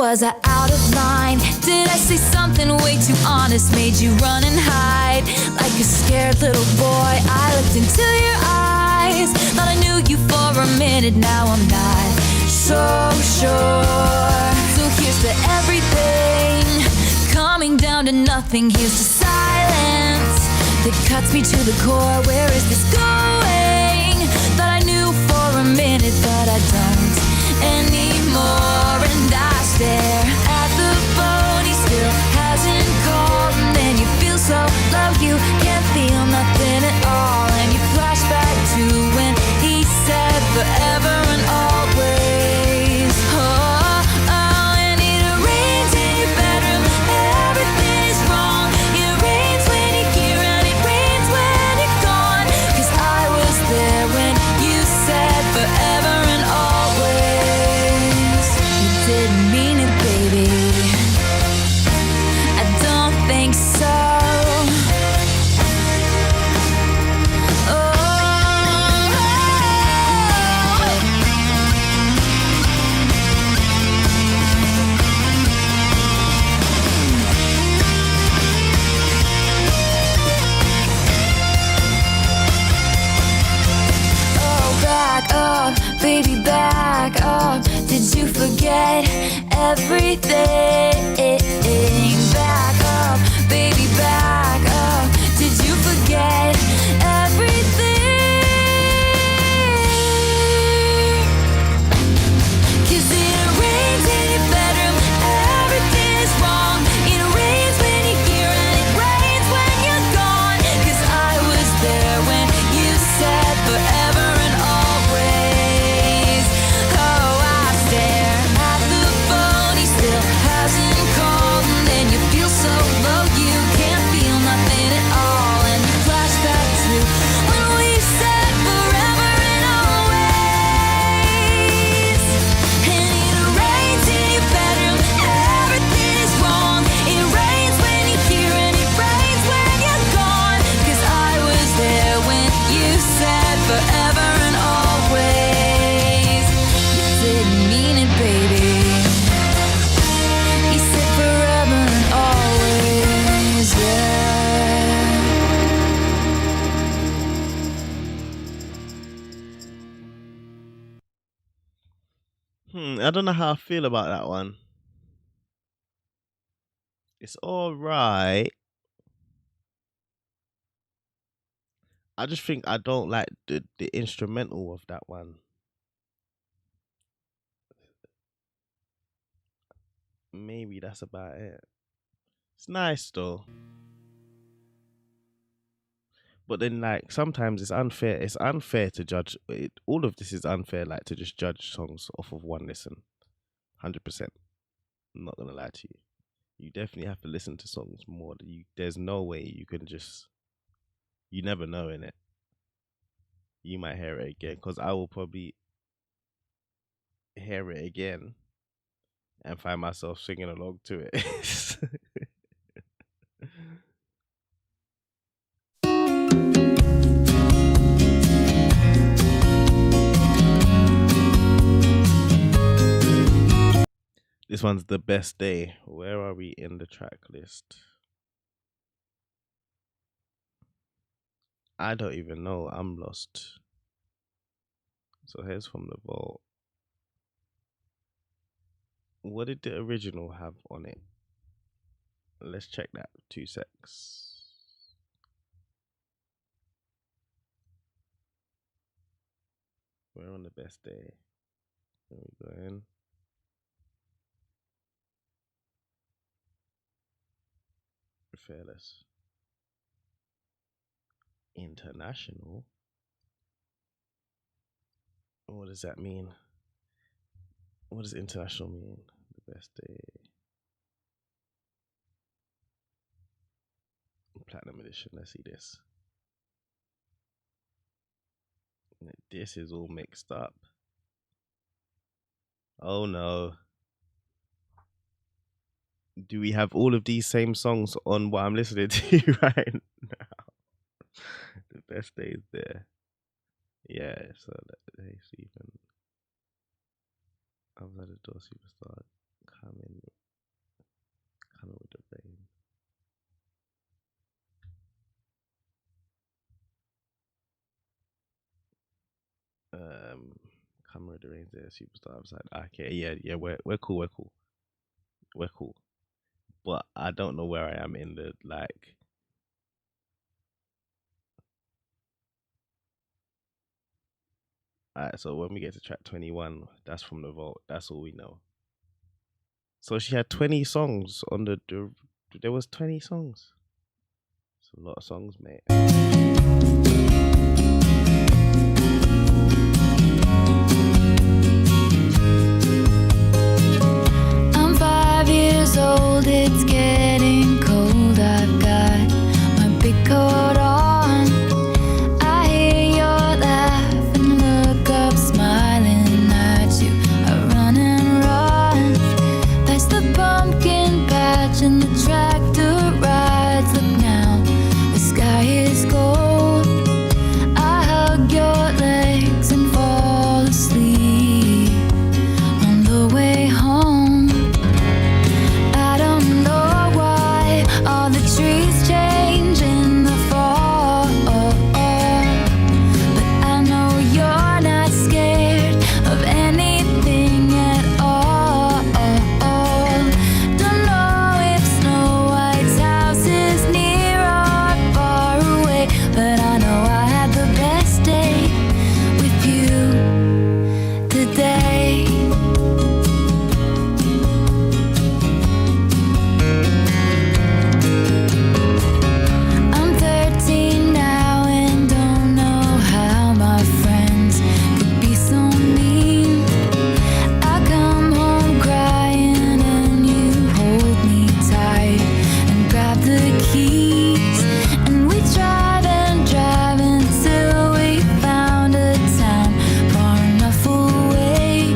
Was I out of line? Did I say something way too honest? Made you run and hide like a scared little boy. I looked into your eyes, thought I knew you for a minute. Now I'm not so sure. So here's to everything, coming down to nothing. Here's to silence that cuts me to the core. Where is this going? Thought I knew for a minute, but I don't anymore. And I stare at the phone. He still hasn't called. And then you feel so low. You can't feel nothing at all. And you flash back to when he said forever and always. Oh, oh, and it rains in your bedroom. Everything is wrong. It rains when you're here and it rains when you're gone. 'Cause I was there when you said forever and always. You didn't mean it, baby. I don't think so. Back up, baby, back up. Did you forget everything? Back up, baby, back up. Did you forget everything? 'Cause it rains in your bedroom. Everything is wrong. It rains when you're here and it rains when you're gone. 'Cause I was there when you said forever and always. Oh, I stare at the phone. He still hasn't called. And then you feel so low. You can't feel nothing at all. And you flash back to when we said forever and always. And it rains in your bedroom. Everything is wrong. It rains when you're here and it rains when you're gone. 'Cause I was there when you said forever and always. You didn't mean it, baby. He said forever and always, yeah. I don't know how I feel about that one. It's all right. I just think I don't like the instrumental of that one. Maybe that's about it. It's nice though. But then, like, sometimes it's unfair. It's unfair to judge. All of this is unfair, like, to just judge songs off of one listen. 100%. I'm not gonna lie to you. You definitely have to listen to songs more. There's no way you can just. You never know in it. You might hear it again because I will probably hear it again and find myself singing along to it. This one's The Best Day. Where are we in the track list? I don't even know. I'm lost. So here's from the vault. What did the original have on it? Let's check that. 2 secs. We're on the best day. There we go in. Fearless. International. What does that mean? What does international mean? The best day. Platinum edition. Let's see this. This is all mixed up. Oh no. Do we have all of these same songs on what I'm listening to right now? The best day is there. Yeah, so hey Stephen. Outside the door superstar coming with the rain. Coming with the rain there, superstar outside. Okay, yeah, we're cool. We're cool. But I don't know where I am in the like. Alright, so when we get to track 21, that's from the vault. That's all we know. So she had 20 songs on there was 20 songs. It's a lot of songs, mate. I'm 5 years old, it's getting cold. I've got my big coat on. I hear your laugh and look up, smiling at you. I run and run past the pumpkin patch and the tractor rides. Look now, the sky is gold. I hug your legs and fall asleep on the way home. I don't know why all the trees change in the fall, but I know you're not scared of anything at all. Don't know if Snow White's house is near or far away, but I know I had the best day with you today. I'm 13 now and don't know how my friends could be so mean. I come home crying and you hold me tight and grab the keys, and we drive and drive until we found a town far enough away,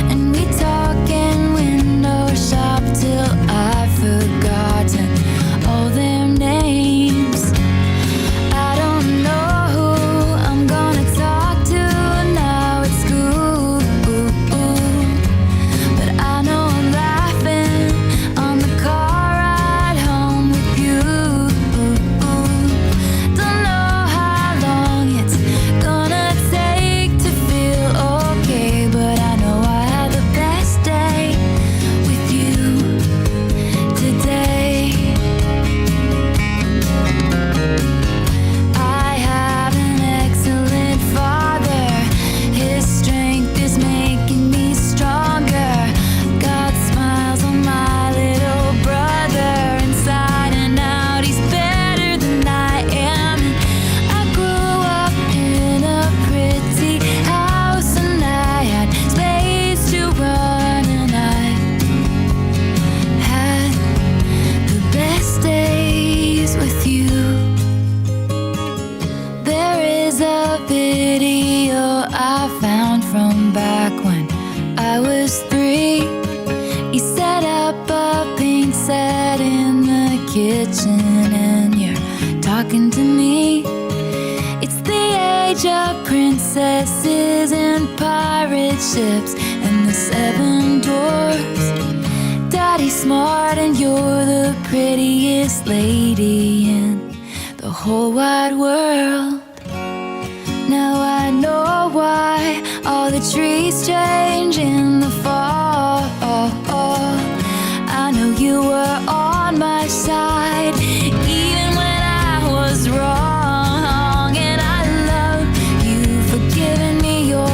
and we talk and window shop till I've forgotten all their names. I don't know who I'm gonna talk to now at school, but I know I'm laughing on the car ride home with you. Don't know how long it's gonna take to feel okay, but I know I had the best day with you today. I have an excellent father. His strength is making me stronger. God smiles on my little brother. Inside and out, he's better than I am. I grew up in a pretty house and I had space to run, and I had the best days with you. There is a video I found from back when I was 3. You set up a paint set in the kitchen and you're talking to me. It's the age of princesses and pirate ships and the 7 dwarfs. Daddy's smart and you're the prettiest lady in the whole wide world. Now I know why all the trees change in the fall. I know you were on my side even when I was wrong, and I love you for giving me your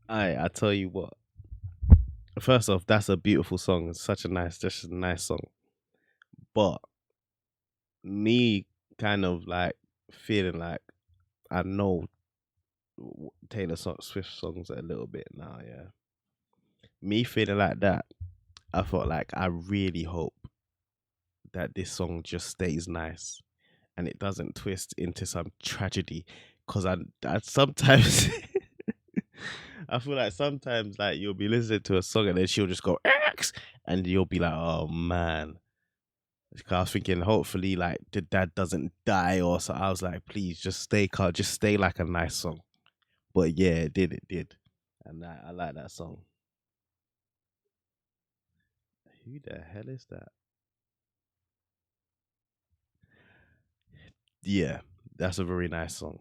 I tell you what. First off, that's a beautiful song. It's just a nice song. But me kind of like feeling like I know Swift songs a little bit now. Yeah, me feeling like that. I felt like I really hope that this song just stays nice and it doesn't twist into some tragedy. Cause I sometimes I feel like sometimes like you'll be listening to a song and then she'll just go X, and you'll be like, oh man. 'Cause I was thinking, hopefully, like the dad doesn't die or so. I was like, please, just stay calm, just stay like a nice song. But yeah, it did, and I like that song. Who the hell is that? Yeah, that's a very nice song.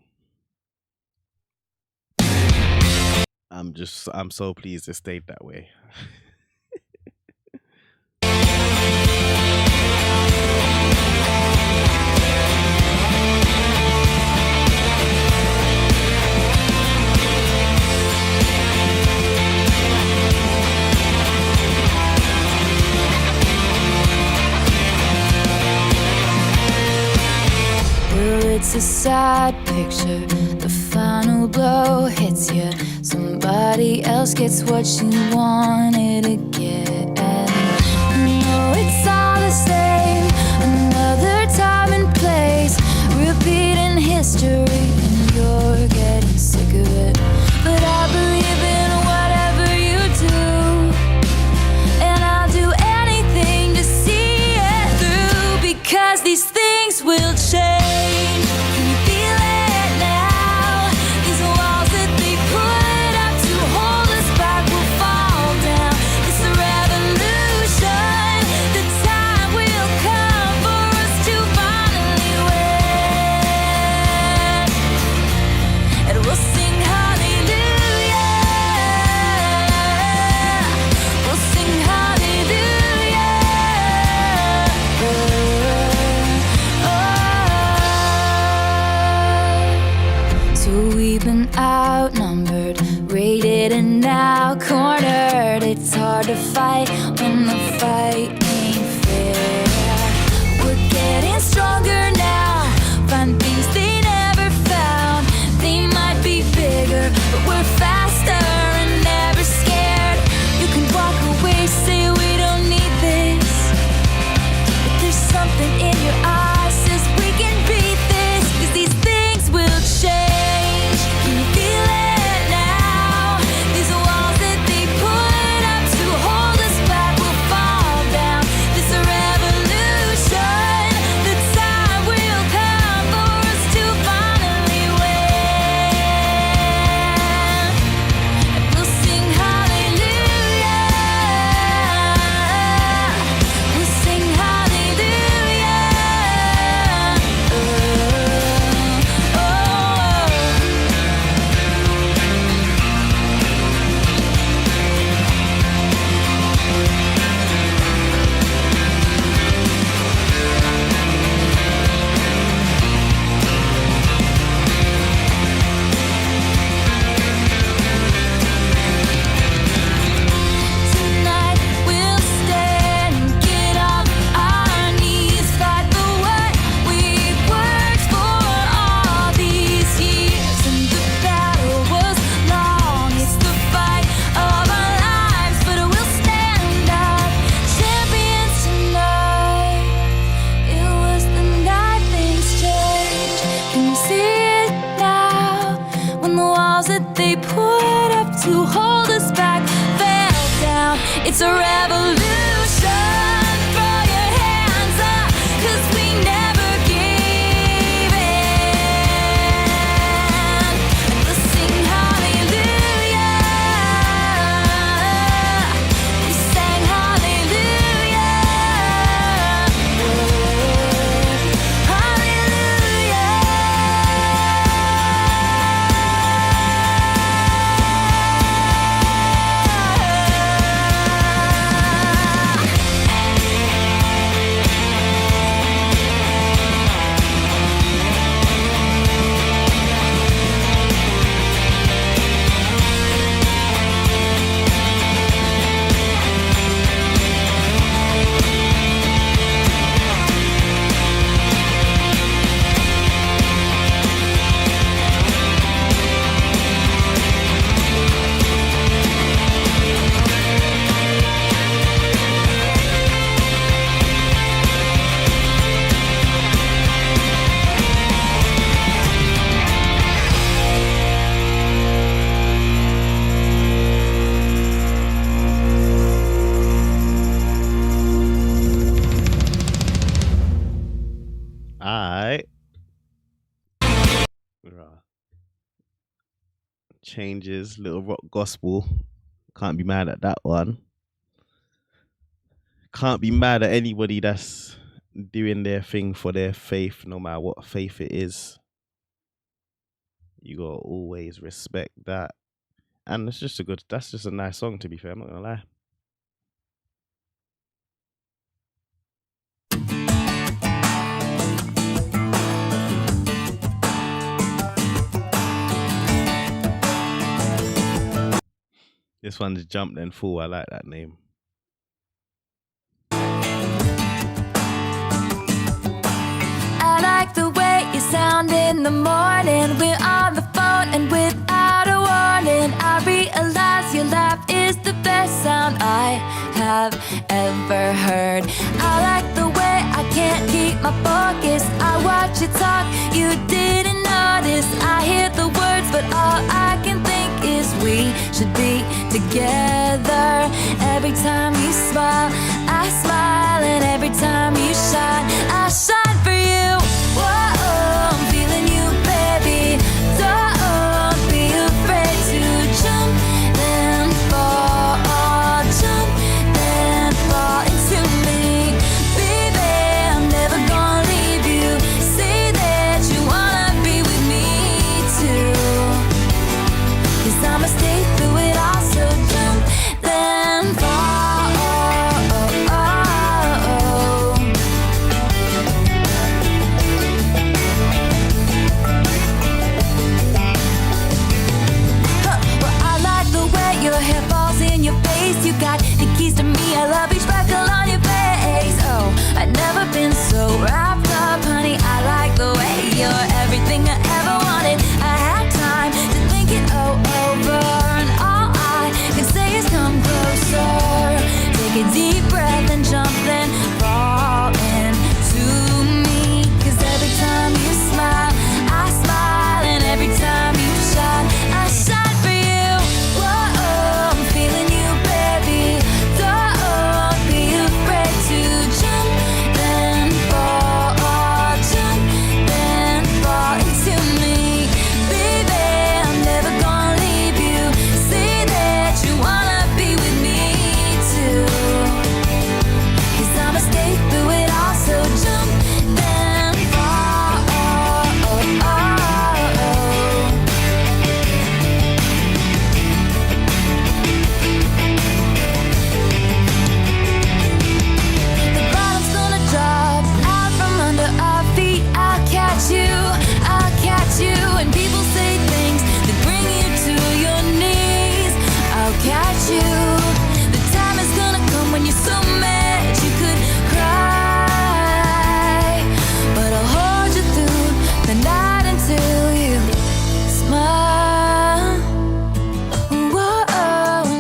I'm so pleased it stayed that way. Well, it's a sad picture. The final blow hits you. Somebody else gets what you wanted to get. No, it's all the same. Another time and place, repeating history, and you're getting sick of it. But I believe in whatever you do, and I'll do anything to see it through, because these things will change. Can you feel it now? These walls that they put up to hold us back will fall down. It's a revolution. The time will come for us to finally win, and we'll sing hallelujah. We'll sing hallelujah. So we've been outnumbered, rated, and now cornered. It's hard to fight when the fight ain't fair. We're getting stronger now, find things they never found. They might be bigger, but we're faster and never scared. You can walk away, say we don't need this, but there's something in your eyes says we can beat this, 'cause these things will change. Can you feel it now? These walls that they put up to hold us back will fall down. This revolution, the time will come for us to finally win, and we'll sing hallelujah. We'll sing hallelujah. Tonight we'll stand and get off our knees, fight for what we worked for all these years. And the battle was long, it's the fight of our lives, but we'll stand up, champions tonight. It was the night things changed. Can you see it now? When the walls that they put up to hold us back fell down. It's a revolution. Throw your hands up, 'cause we never gave in. And we'll sing hallelujah. We sang hallelujah. Hallelujah. changes, little rock gospel. Can't be mad at that one. Can't be mad at anybody that's doing their thing for their faith, no matter what faith it is. You gotta always respect that. And that's just a nice song, to be fair, I'm not gonna lie. This one's Jump Then Fall. I like that name. I like the way you sound in the morning. We're on the phone and without a warning, I realize your laugh is the best sound I have ever heard. I like the way I can't keep my focus. I watch you talk, you didn't notice. I hear the words, but all I can think is we should be together. Every time you smile, I smile, and every time you shine, I shine for you. Whoa, I'm feeling you, baby. Don't be afraid to jump and fall, jump and fall into me, baby. I'm never gonna leave you. Say that you wanna be with me too, 'cause I'ma stay through it all. So jump then fall. Your hair falls in your face. You got the keys to me. I love each freckle on your face. Oh, I've never been so wrapped up, honey. I like the way you're everything I ever wanted. I had time to think it over, and all I can say is come closer. Take a deep breath and jump then fall into me, 'cause every time you smile, I smile, and every time you shine, I shine for you. Whoa, I'm feeling you, baby. Don't be afraid to jump then fall, jump then fall into me, baby. I'm never gonna leave you. Say that you wanna be with me too, 'cause I'ma stay through it all. So jump then fall. The bottom's gonna drop out from under our feet. I'll catch you, and people say things that bring you to your knees. I'll catch you. The time is gonna come when you're so mad you could cry, but I'll hold you through the night until you smile. Whoa, I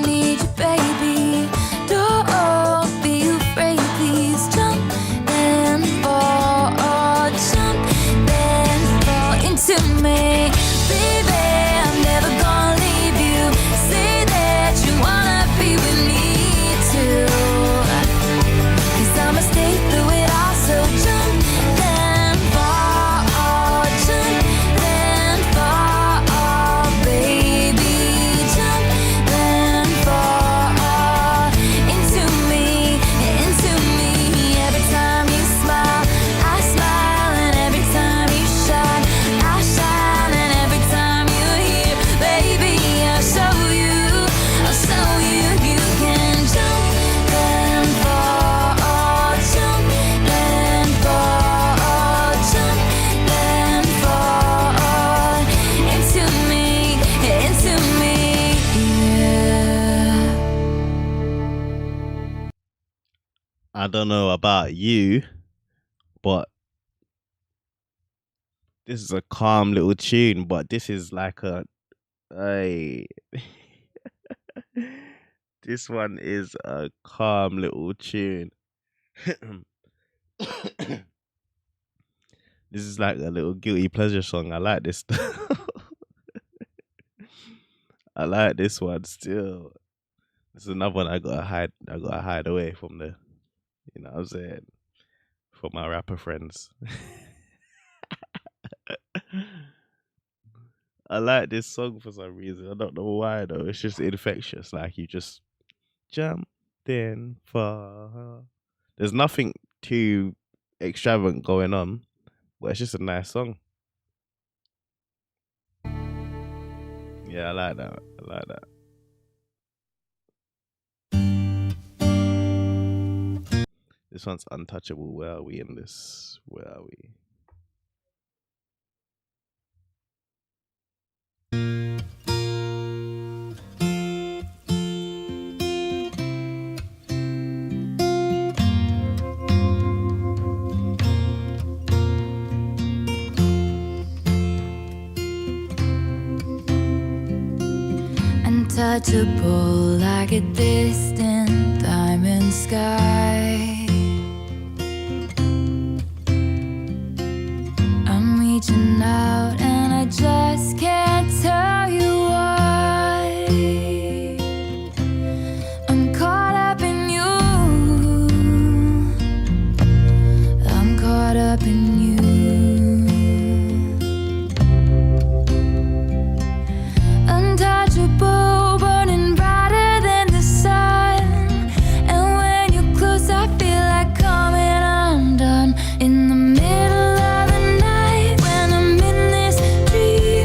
need you, baby. Don't be afraid, please jump and fall, jump then fall into me, baby. I'm never gonna leave you. Say that you wanna be with me too, 'cause I'ma stay through it all. So jump then fall, jump then fall, baby. Jump then fall into me, into me. Every time you smile, I smile, and every time you shine, I shine, and every time you're here, baby, I'll show you you can jump then fall, jump then fall, jump then fall into me, yeah. I don't know about you, but this is a calm little tune, but this is like hey. This one is a calm little tune. This is like a little guilty pleasure song. I like this. I like this one still. This is another one I gotta hide away from the, you know what I'm saying, from my rapper friends. I like this song for some reason. I don't know why though. It's just infectious. Like you just jumped in for. There's nothing too extravagant going on, but it's just a nice song. Yeah, I like that. I like that. This one's Untouchable. Where are we in this? Where are we? Untouchable like a distant diamond sky. I'm reaching out and I just can't tell you why. I'm caught up in you. I'm caught up in you. Untouchable, burning brighter than the sun. And when you're close, I feel like coming undone. In the middle of the night, when I'm in this dream,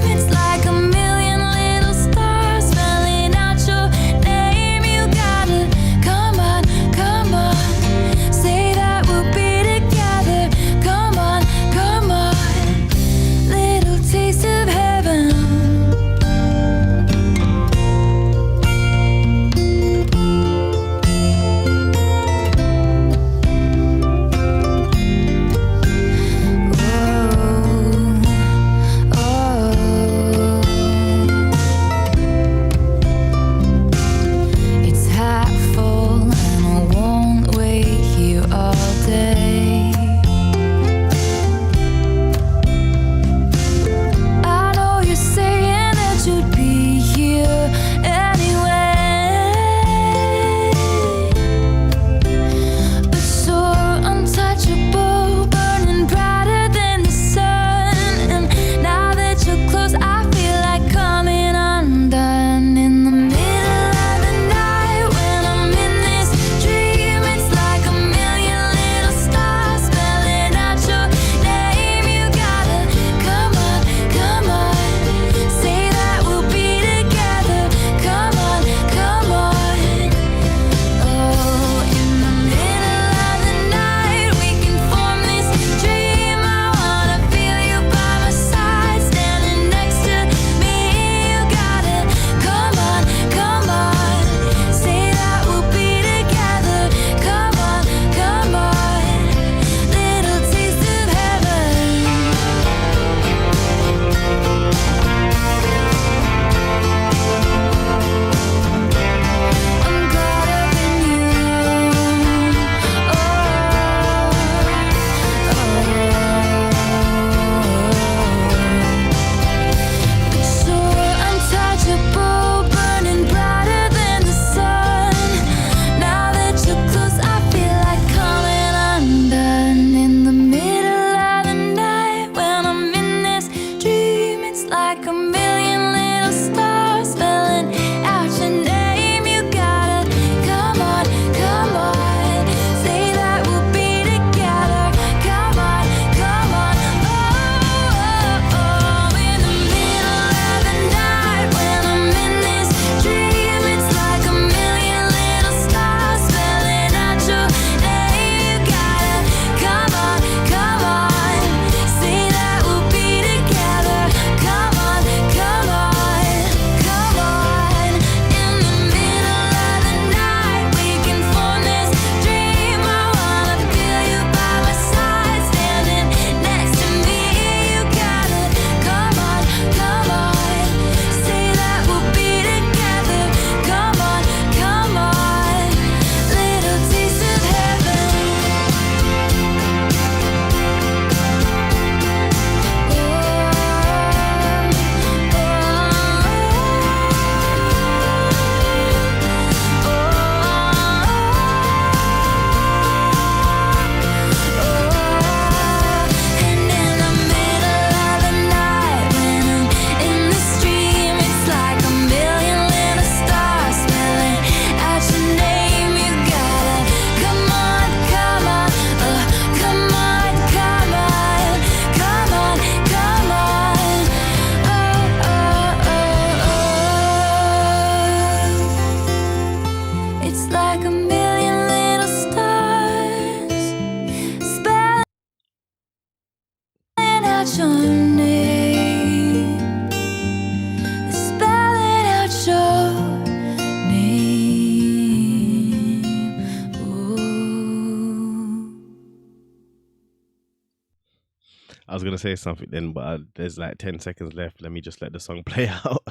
I was gonna say something then, but there's like 10 seconds left. Let me just let the song play out.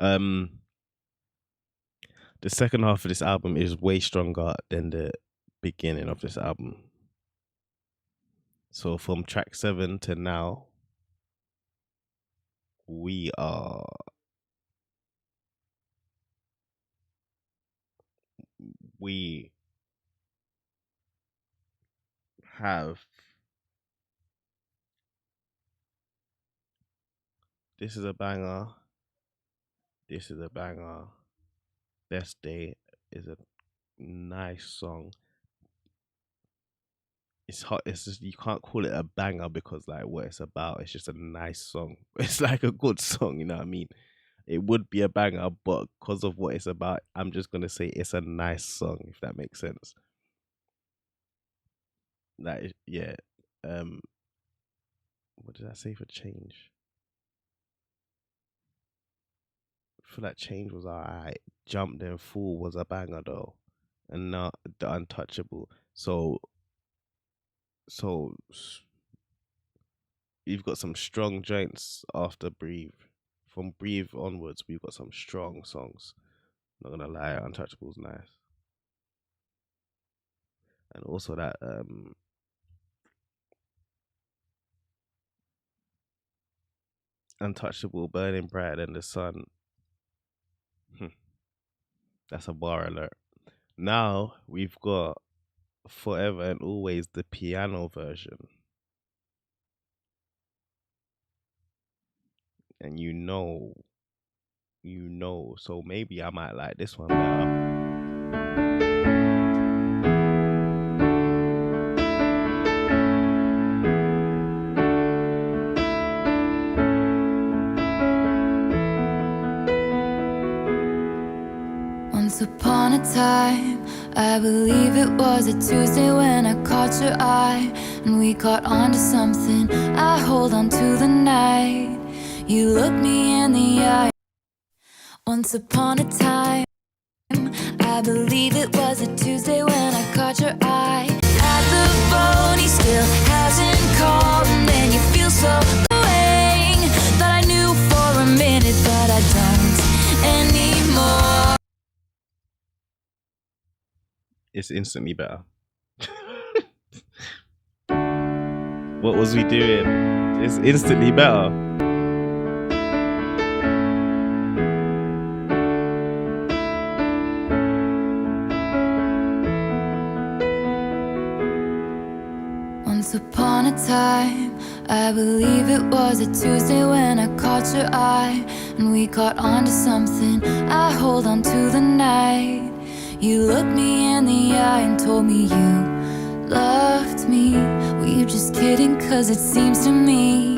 um, the second half of this album is way stronger than the beginning of this album. So from track 7 to now, we have this is a banger. This is a banger. Best Day is a nice song. It's hot. It's just you can't call it a banger because like what it's about. It's just a nice song. It's like a good song. You know what I mean? It would be a banger, but because of what it's about, I'm just gonna say it's a nice song. If that makes sense. Like yeah. Um. What did I say for Change? I feel like Change was alright. Jumped in Full was a banger though, and not the Untouchable. So you've got some strong joints after Breathe. From Breathe onwards, we've got some strong songs. Not gonna lie, Untouchable's nice, and also that Untouchable, Burning Brighter Than the Sun. That's a bar alert. Now we've got Forever and Always, the piano version, and so maybe I might like this one better. Once upon a time, I believe it was a Tuesday when I caught your eye, and we caught on to something. I hold on to the night. You look me in the eye. Once upon a time, I believe it was a Tuesday when I caught your eye. At the phone, he still hasn't called, and then you feel so away that I knew for a minute, but I don't anymore. It's instantly better. What was we doing? It's instantly better. Once upon a time, I believe it was a Tuesday when I caught your eye, and we caught on to something. I hold on to the night. You looked me in the eye and told me you loved me. Were you just kidding? 'Cause it seems to me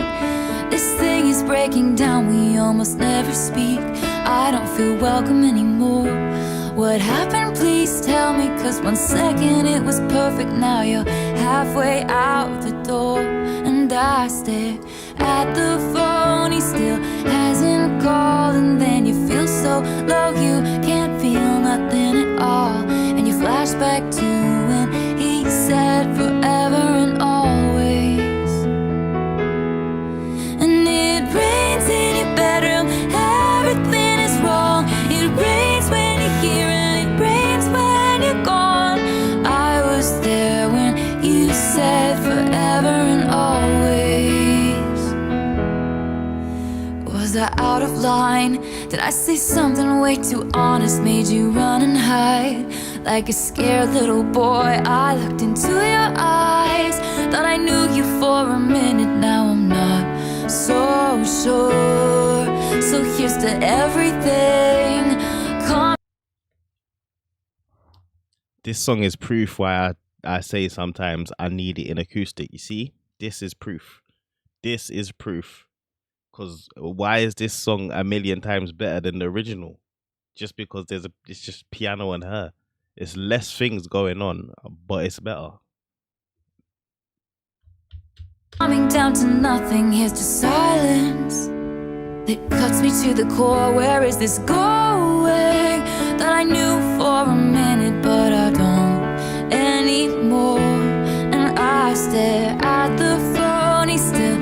this thing is breaking down. We almost never speak. I don't feel welcome anymore. What happened? Please tell me. 'Cause 1 second it was perfect. Now you're halfway out the door, and I stare at the phone. He still hasn't called, and then you feel so low you can't feel nothing at all, and you flash back to when he said forever and always. And it rains in your bedroom, everything is wrong. It rains when you're here and it rains when you're gone. I was there when you said forever and always. Was I out of line? Did I say something way too honest? Made you run and hide like a scared little boy. I looked into your eyes, thought I knew you for a minute. Now I'm not so sure. So here's to everything. This song is proof why I say sometimes I need it in acoustic. You see, this is proof. This is proof. Because why is this song a million times better than the original? Just because it's just piano and her. It's less things going on, but it's better. Coming down to nothing, here's to silence that cuts me to the core. Where is this going? That I knew for a minute, but I don't anymore. And I stare at the phone, he still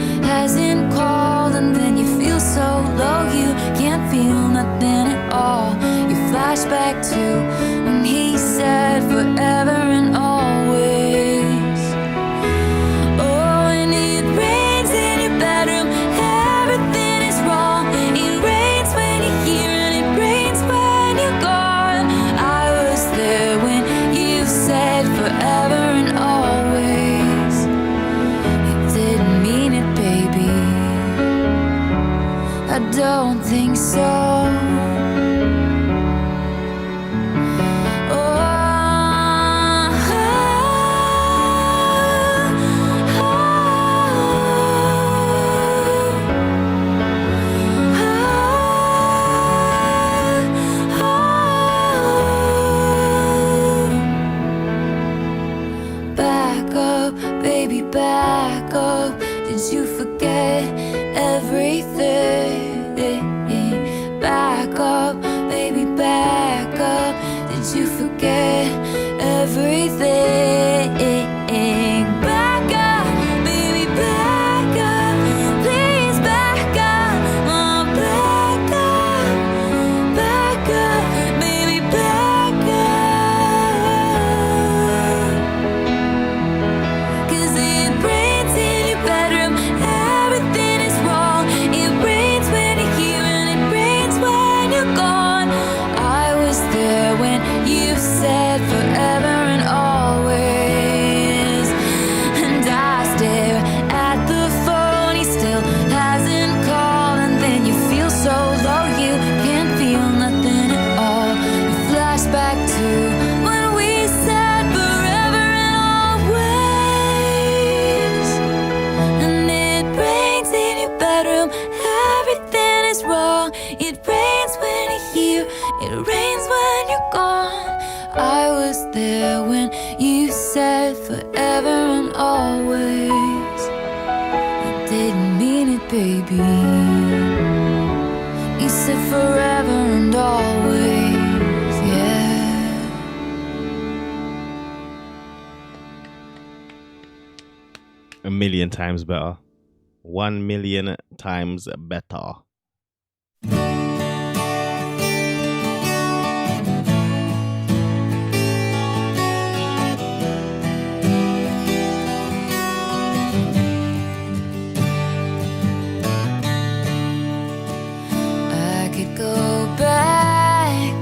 when he said forever and always. Oh, and it rains in your bedroom, everything is wrong. It rains when you're here and it rains when you're gone. I was there when you said forever and always. You didn't mean it, baby. I don't think so. Back up, baby, back up. Did you forget everything? Back up, baby, back up. Did you forget everything? Back up, baby, back up. Please back up, oh, back up, baby, back up. 'Cause it rains in your bedroom, everything is wrong. It rains when you're here and it rains when you're gone. I was there when you said forever and always. And I stare at the phone, he still hasn't called. And then you feel so low, you can't feel nothing at all. You flash back to when we said forever and always. And it rains in your bedroom, everything is wrong. It rains when you're here, it rains when you're gone. I was there when you said forever and always. You didn't mean it, baby. You said forever and always, yeah. A million times better. 1,000,000 times better. I could go back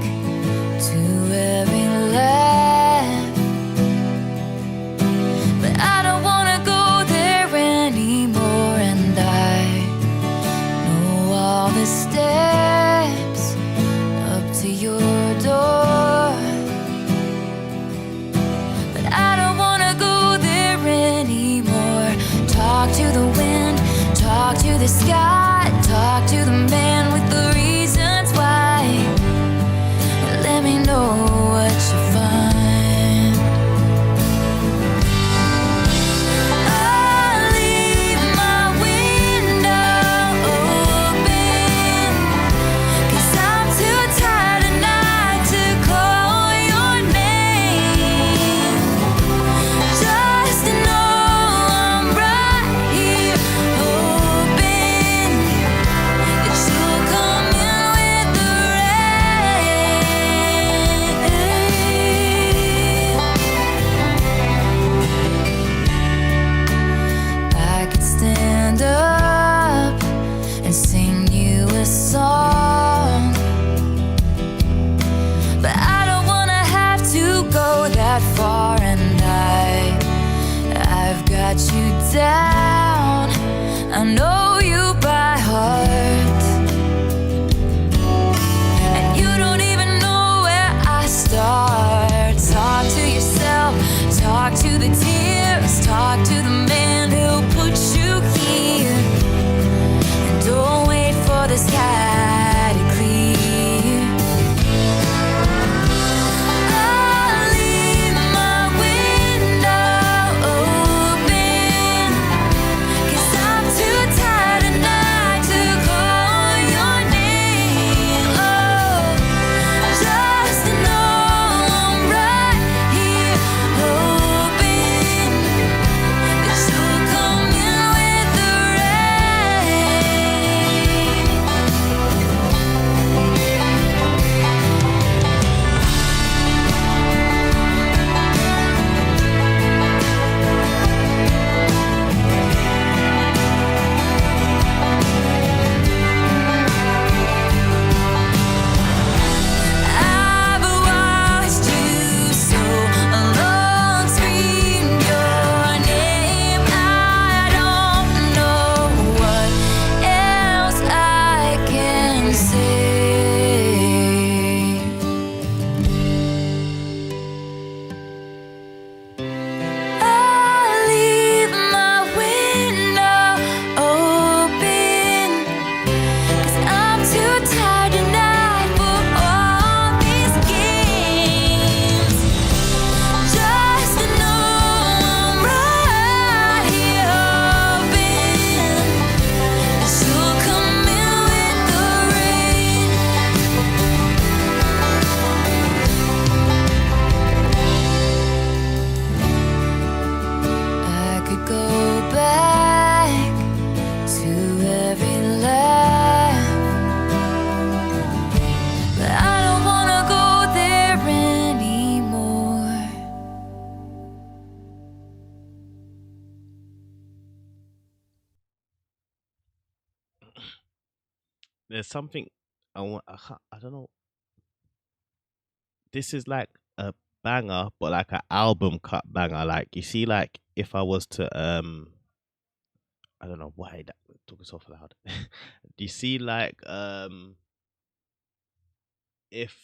to every laugh, but I don't wanna go there anymore. And I know all the steps up to your door, but I don't wanna go there anymore. Talk to the wind, talk to the sky, talk to the man with the reasons why. Let me know what you find. I'll leave my window open, 'cause I'm too tired tonight to call your name. Just to know I'm right here, hoping that you'll come in with the rain. I could stand up and sing you a song, but I don't wanna have to go that far. And I've got you down, I know you by heart, and you don't even know where I start. Talk to yourself, talk to the tears, talk to the man who put you here. And don't wait for the sky to clear. I'll leave my window open, 'cause I'm too tired There's something I want. I don't know. This is like a banger, but like an album cut banger. Like you see, like if I was to I don't know why that took so loud. Do you see like if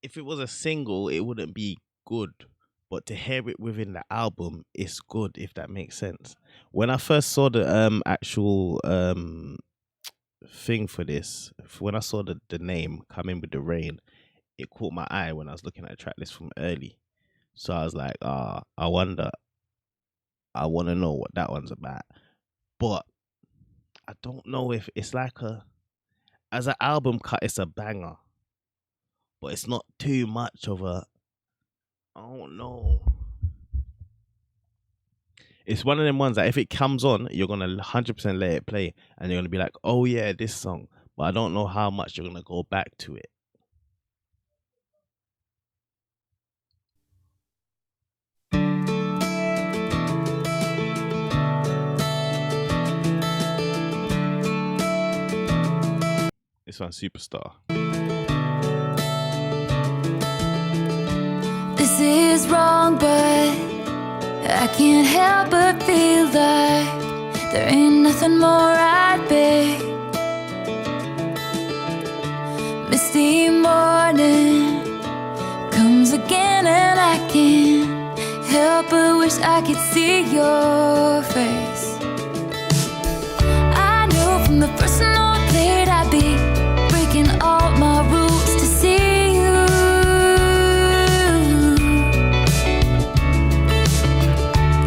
if it was a single, it wouldn't be good. But to hear it within the album, it's good, if that makes sense. When I first saw the actual thing for this, when I saw the name Coming with the Rain, it caught my eye when I was looking at the track list from early. So I was like, I wonder, I want to know what that one's about. But I don't know if it's like as an album cut, it's a banger, but it's not too much of a, I don't know. It's one of them ones that if it comes on, you're gonna 100% let it play, and you're gonna be like, "Oh yeah, this song," but I don't know how much you're gonna go back to it. This one's Superstar. This is wrong, but I can't help but feel like there ain't nothing more I'd beg. Misty morning comes again, and I can't help but wish I could see your face. I knew from the first note that I'd be breaking all my rules to see you.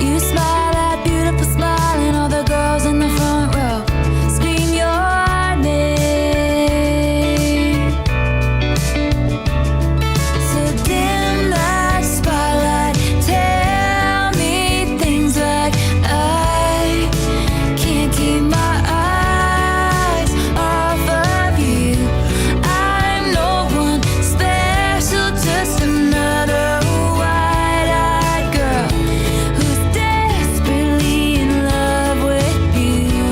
You smile that beautiful smile, and all the girls in the front row scream your name. So dim that spotlight, tell me things like I can't keep my eyes off of you. I'm no one special, just another wide-eyed girl who's desperately in love with you.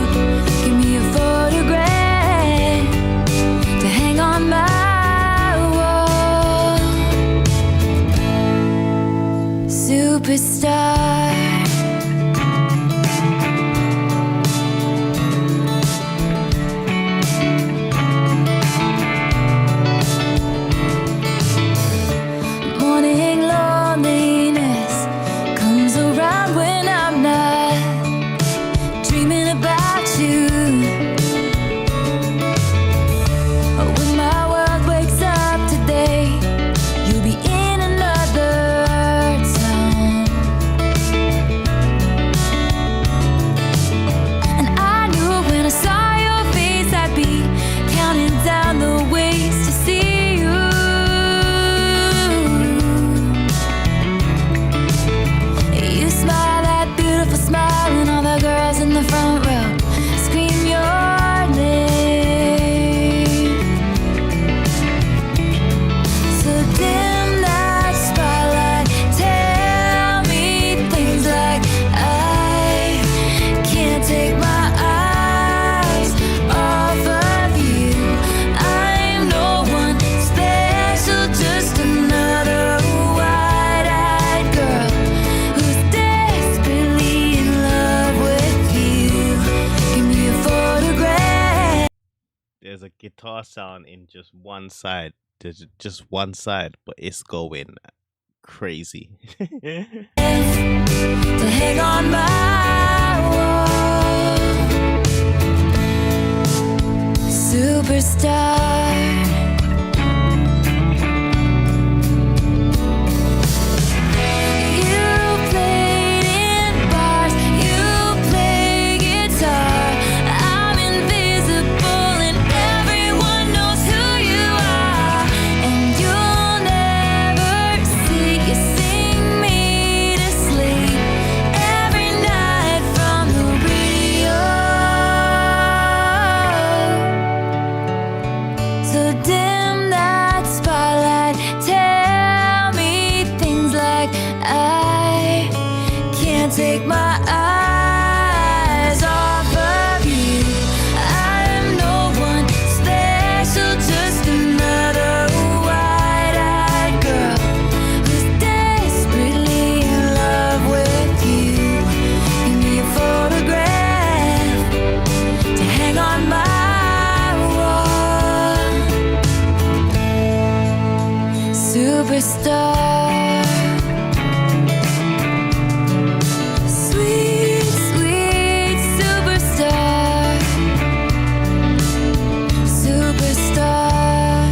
Give me a photograph to hang on my wall. Superstar. Morning loneliness comes around when I'm not dreaming about you. When my world wakes up today, you'll be in another town. And I knew when I saw your face, I'd be counting down the ways to see you. You smile that beautiful smile, and all the girls in the front row scream your name. So dim that spotlight, tell me things like I can't take my eyes off of you. I'm no one special, just another wide-eyed girl who's desperately in love with you. Give me a photograph. There's a guitar sound in just one side. There's just one side, but it's going crazy. To hang on my wall. Superstar. You played in bars, you play guitar. I'm invisible and everyone knows who you are. And you'll never see, you sing me to sleep every night from the radio. So superstar. Sweet, sweet superstar. Superstar.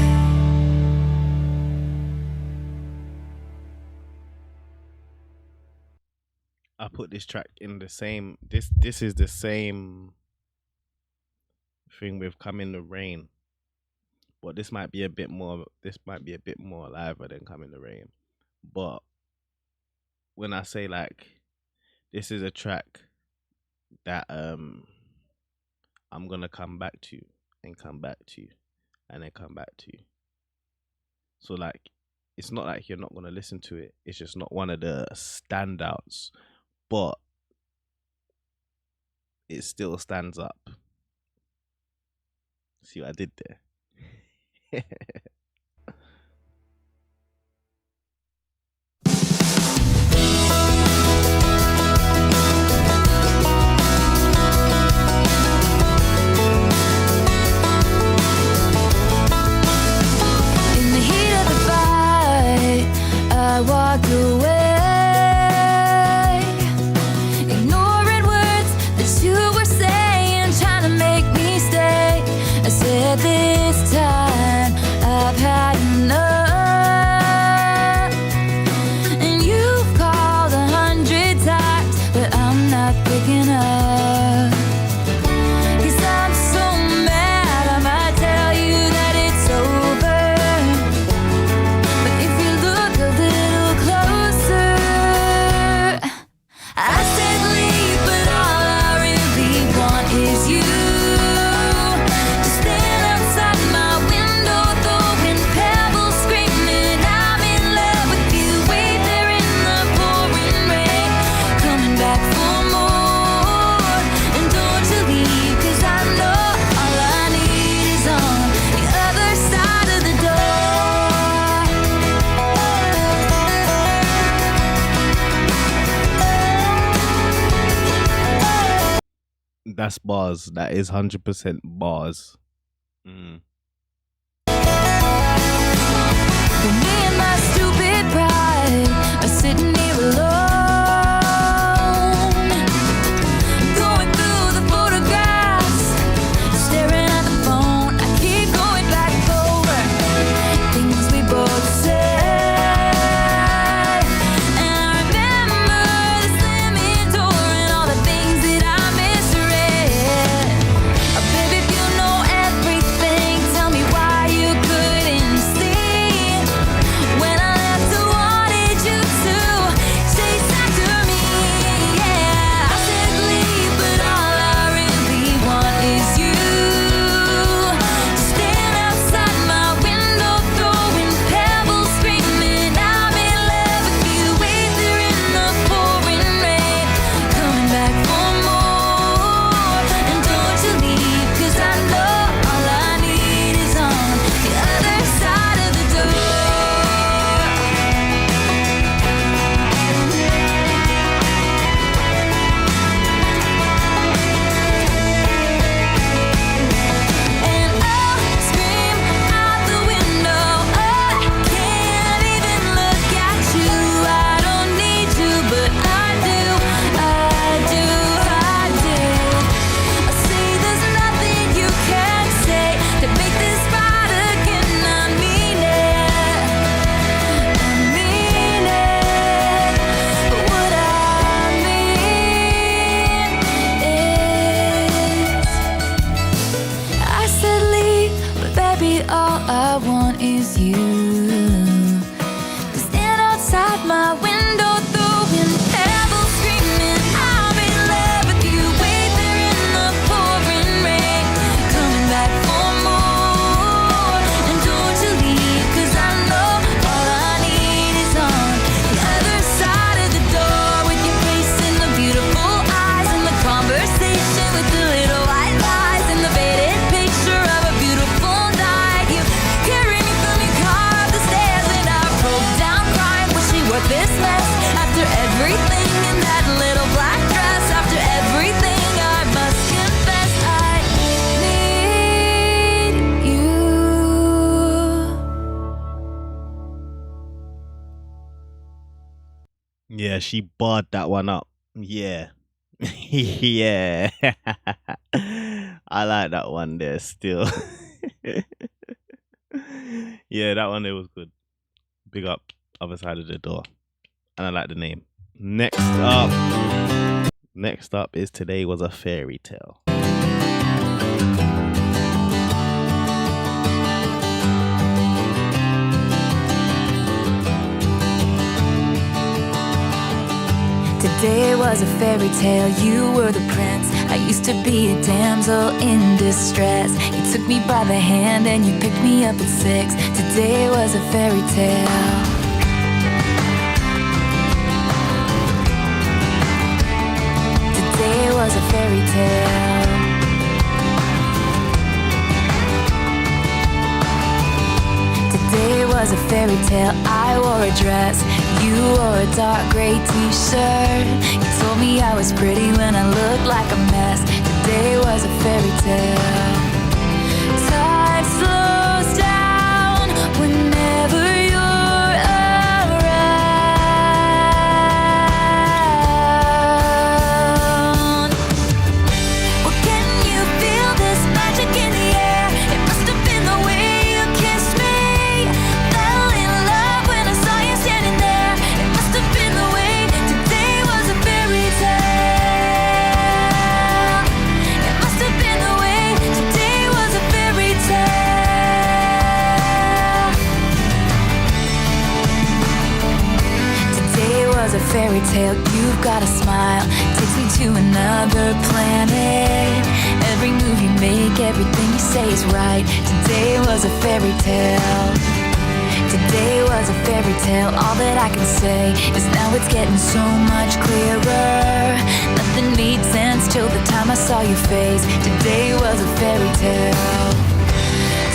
I put this track in the same. This is the same thing with "Come in the Rain," but this might be a bit more. This might be a bit more liver than "Come in the Rain." But when I say like, this is a track that I'm gonna come back to and come back to and then come back to. So like, it's not like you're not gonna listen to it. It's just not one of the standouts, but it still stands up. See what I did there? In the heat of the fight, I walked away, ignoring words that you were saying, trying to make me stay. I said this time I've had enough, and you've called 100 times, but I'm not picking up. 'Cause I'm so mad, I might tell you that it's over, but if you look a little closer, I said leave, but all I really want is you to stand outside my window, throwing pebbles, screaming I'm in love with you. Wait there in the pouring rain, coming back for more. And don't you leave, 'cause I know all I need is on the other side of the door. That's bars. That is 100% bars. Mm. But me and my stupid pride are sitting here alone, going through the photographs, staring at the phone. I keep going back over things we both said, and I remember the slamming door and all the things that I misread. Baby, if you know everything, tell me why you couldn't see when I left. I wanted you to chase after me. Yeah, I said leave, but all I really want is you to stand outside my window, throwing pebbles, screaming I'm in love with you. Wait there in the pouring rain, coming back for more. And don't you leave, 'cause I know all I need is on the other side of the door. And I'll scream out the window, I can't even look at you. I don't need you, but I do, I do, I do. I see there's nothing you can say to make this right again. I mean it, I mean it. But what I mean is, I said leave, but baby, all I want is you to stand outside my window, throwing pebbles, screaming I'm in love with you. Wait there in the pouring rain, coming back for more. And don't you leave, 'cause I know all I need is on the other side of the door, with your face and the beautiful eyes and the conversation with the little white lies and the faded picture of a beautiful night. You carry me from your car Yeah, she barred that one up. Yeah. Yeah. I like that one there still. Yeah, that one there was good. Big up other side of the door. And I like the name. Next up is Today Was a Fairy Tale. Today was a fairy tale, you were the prince. I used to be a damsel in distress. You took me by the hand and you picked me up at 6. Today was a fairy tale. Today was a fairy tale. Today was a fairy tale. I wore a dress, you wore a dark gray t-shirt. You told me I was pretty when I looked like a mess. Today was a fairy tale. Time slows down whenever you're around. Well, can you feel this magic in the air? It must have been the way you kissed me. Fell in love when I saw you standing there. It must have been the way. Today was a fairy tale. It must have been the way. Today was a fairy tale. Today was a fairy tale. You've got a smile, takes me to another planet. Every move you make, everything you say is right. Today was a fairy tale. Today was a fairy tale. All that I can say is now it's getting so much clearer. Nothing made sense till the time I saw your face. Today was a fairy tale.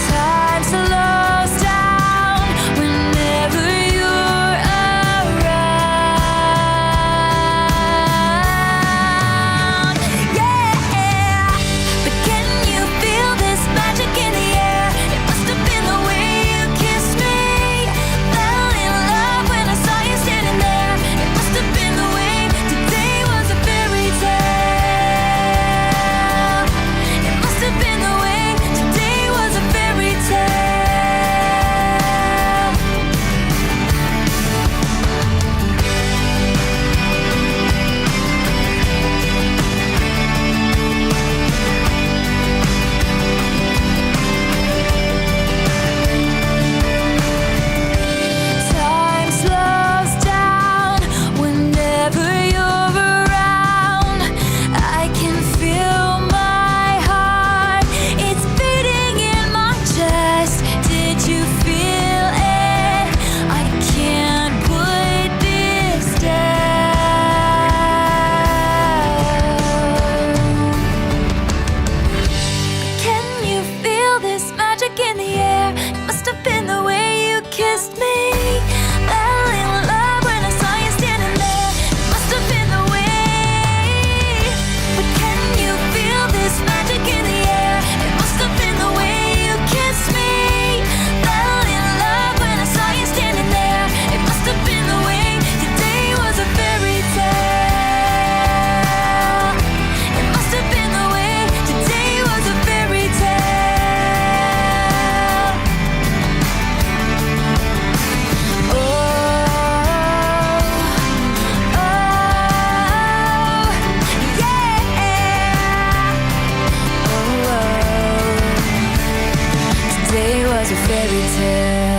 Time slows down whenever you're around. Yeah, but can you feel this magic in the air? It must have been the way you kissed me. Fell in love when I saw you standing there. It must have been the way. Today was a fairy tale. It must have been the way. Today was a fairy tale. Time slows down whenever you're around. I can feel my heart, it's beating in my chest. Did you feel it? I can't put this down. Can you feel this magic in the air? It must have been the way you kissed me. Fell in love when I saw you standing there. It must have been the way. But can you feel this magic in the air? It must have been the way you kissed me. Fell in love when I saw you standing there. It must have been the way. Today was a fairy tale. It must have been the way. Today was a fairy tale. Oh, oh, yeah. Oh, today was a fairy tale.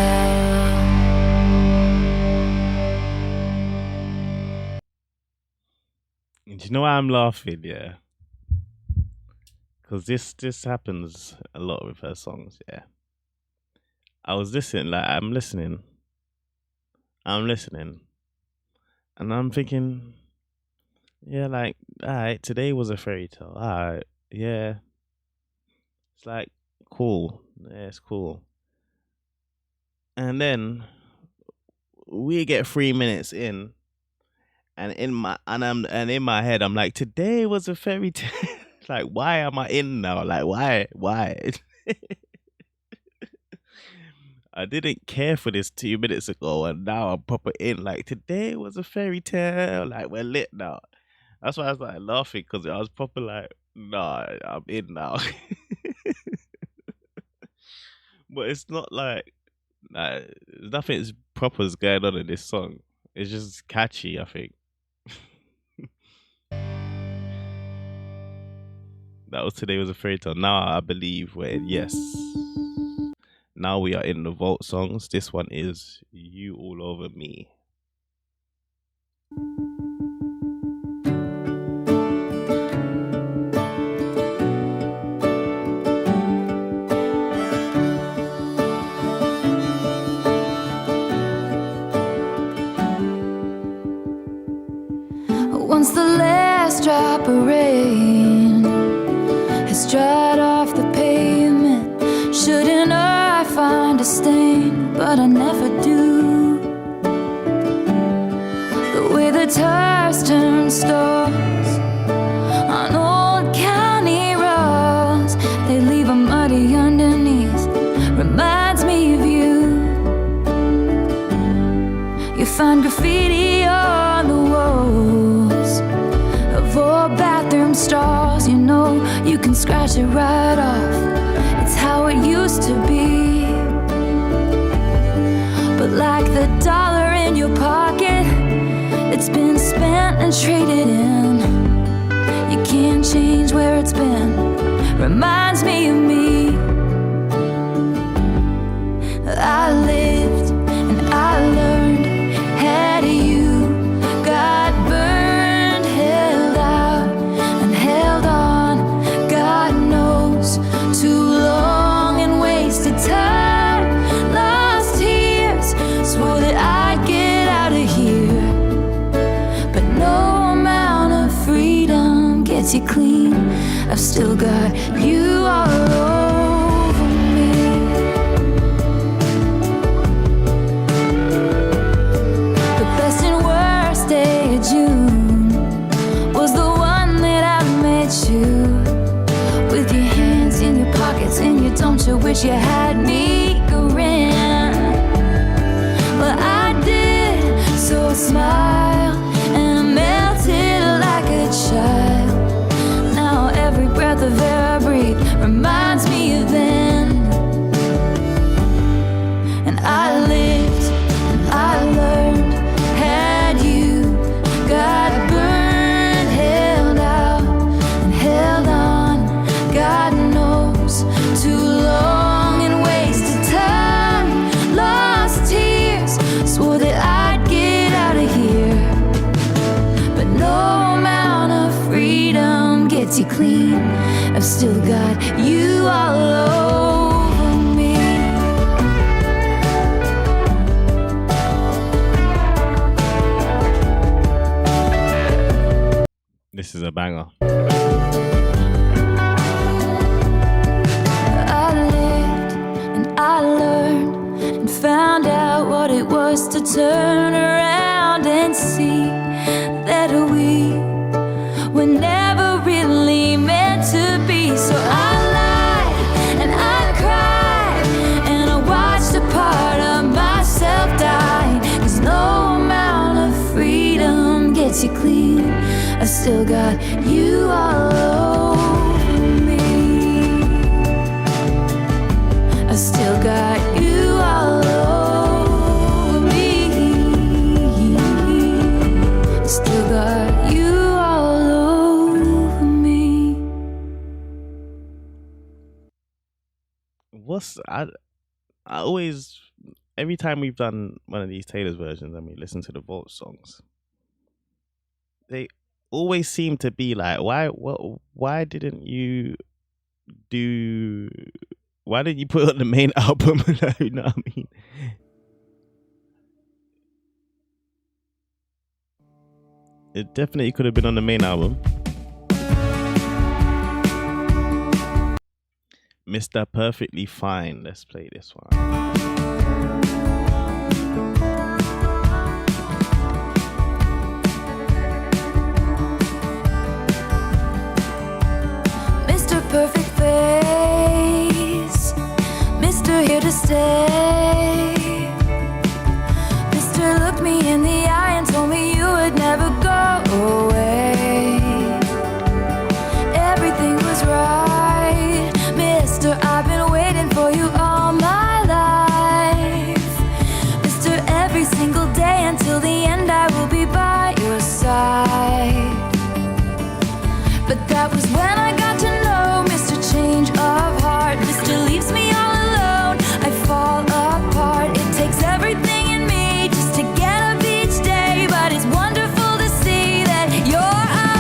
Do you know why I'm laughing? Yeah. Because this happens a lot with her songs, yeah. I was listening, like I'm listening, and I'm thinking, yeah, like, alright, today was a fairy tale. Alright, yeah. It's like cool. Yeah, it's cool. And then we get 3 minutes in, and in my head, I'm like, today was a fairy tale. Like, why am I in now? Like, why? I didn't care for this 2 minutes ago, and now I'm proper in. Like today was a fairy tale. Like we're lit now. That's why I was like laughing because I was proper like, nah, I'm in now. But it's not like nothing proper is going on in this song. It's just catchy, I think. That was today was a fairy tale. Now I believe we're in yes. Now we are in the vault songs. This one is You All Over Me. Once the last drop of rain has dried off the pavement, shouldn't I find a stain? But I never do. The way the tires turn stars on old county roads, they leave a muddy underneath, reminds me of you. You find graffiti on the walls of old bathroom stalls. You know you can scratch it right off. It's how it used to be. But like the dollar in your pocket, it's been spent and traded in. You can't change where it's been. Reminds me of me. I lived and I learned. Had you got burned, held out and held on, God knows, too long and wasted time, lost tears, swore that I'd get out of here, but no amount of freedom gets you clean. I've still got you all over me. The best and worst day of June was the one that I met you, with your hands in your pockets and you don't you wish you had me grin. Well, I did, so I smiled and I melted like a child. Now every breath of air I breathe reminds me of then. And I lived and I learned. Had you got burned, held out and held on, God knows, too long and wasted time, lost tears, swore that I'd get out of here, but no amount of freedom gets you clean. I've still got you all over me. This is a banger. I lived and I learned and found out what it was to turn around and see that we were never really meant to be. So I lied and I cried and I watched a part of myself die. 'Cause no amount of freedom gets you clean. I still got you all over me. I still got you all over me. I still got you all over me. I always, every time we've done one of these Taylor's versions and we listen to the vault songs, they always seem to be like, why didn't you put it on the main album? You know what I mean? It definitely could have been on the main album. Mr. Perfectly Fine. Let's play this one. Perfect face, Mr. Here to stay. love was when I got to know Mr. Change of Heart. Mr. Leaves me all alone, I fall apart. It takes everything in me just to get up each day, but it's wonderful to see that you're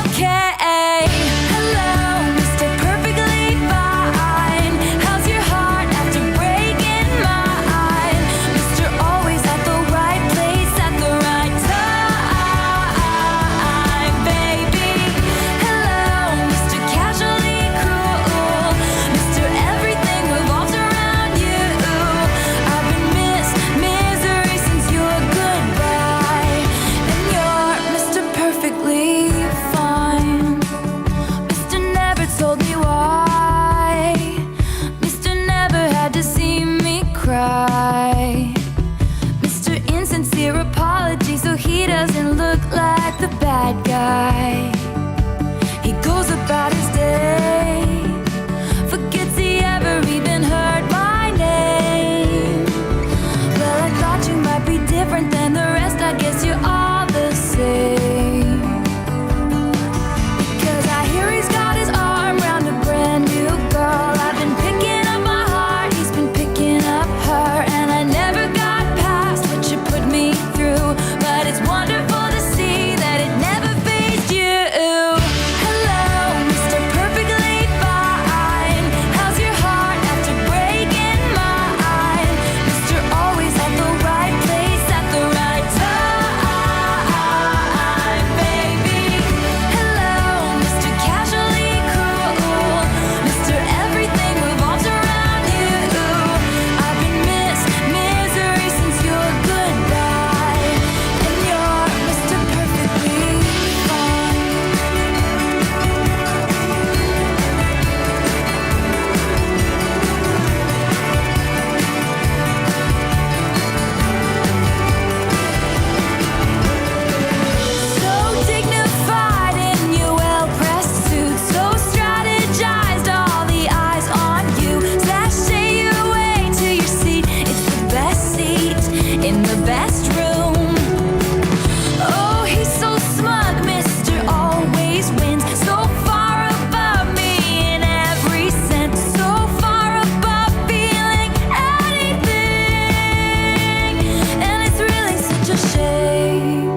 okay. Hello, Mr. Perfectly Fine. How's your heart after breaking mine? Mr. Always at the right place at the right time, baby. Hello, Mr. Casually Cruel. Mr. Everything revolves around you. I've been misery since your goodbye, and you're Mr. Perfectly Fine. Mr. Never told me why. Mr. Never had to see me cry. Mr. Insincere apology so he doesn't look like the bad guy. He goes about his day, forgets he ever even heard my name. Well, I thought you might be different than the rest. I guess you're all the same. Cause I hear he's got his arm around a brand new girl. I've been picking up my heart, he's been picking up her, and I never got past what you put me through. But it's wonderful to see that it never fazed you. Hello, Mr. Perfectly Fine. How's your heart after breaking mine? Mr. Always at the right place at the right time, baby. Hello, Mr. Casually Cruel. Mr. Everything revolves around you. I've been misery since your goodbye, and you're Mr. Perfectly Fine. So dignified in your well-pressed suit, so strategized, all the eyes on you. Sashay your way to your seat, it's the best seat in the best room. Oh, he's so smug, Mr. Always wins, so far above me in every sense, so far above feeling anything. And it's really such a shame.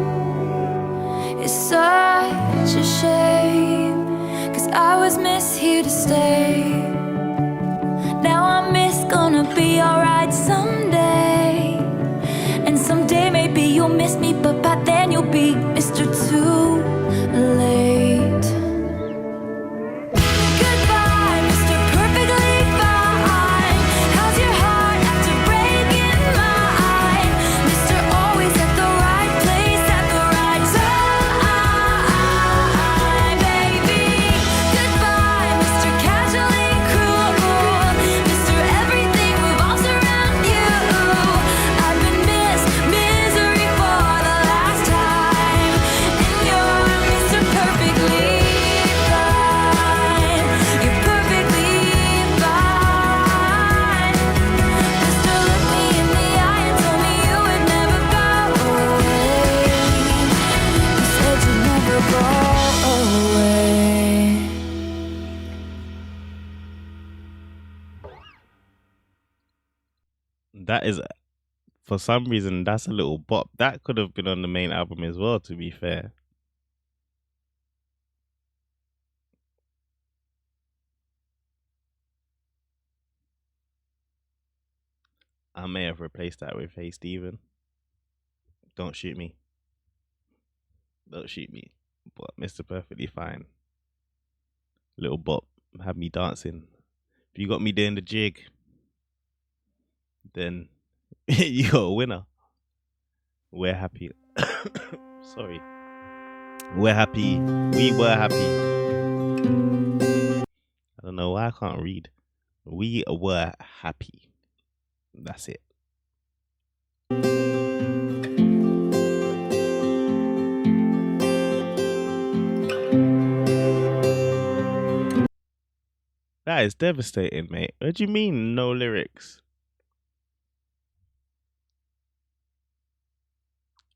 It's such a shame, 'cause I was miss here to stay. Now I miss gonna be alright someday. And someday maybe you'll miss me, but by then you'll be Mr. Too Late. Goodbye, Mr. Perfectly Fine. How's your heart after breaking mine? Mr. Always at the right place at the right time, baby. Goodbye, Mr. Casually Cruel. Mr. Everything revolves around you. I've been misery for the last time, and you're Mr. Perfectly Fine. You're perfectly fine. Mr. Looked me in the eye and told me you would never go away. You said you'd never go away. That is, for some reason, that's a little bop. That could have been on the main album as well, to be fair. I may have replaced that with Hey Steven. Don't shoot me. Don't shoot me. But Mr. Perfectly Fine. Little bop. Have me dancing. If you got me doing the jig, then you got a winner. We're happy. Sorry. We're happy. We were happy. I don't know why I can't read. We were happy. That's it. That is devastating, mate. What do you mean, no lyrics?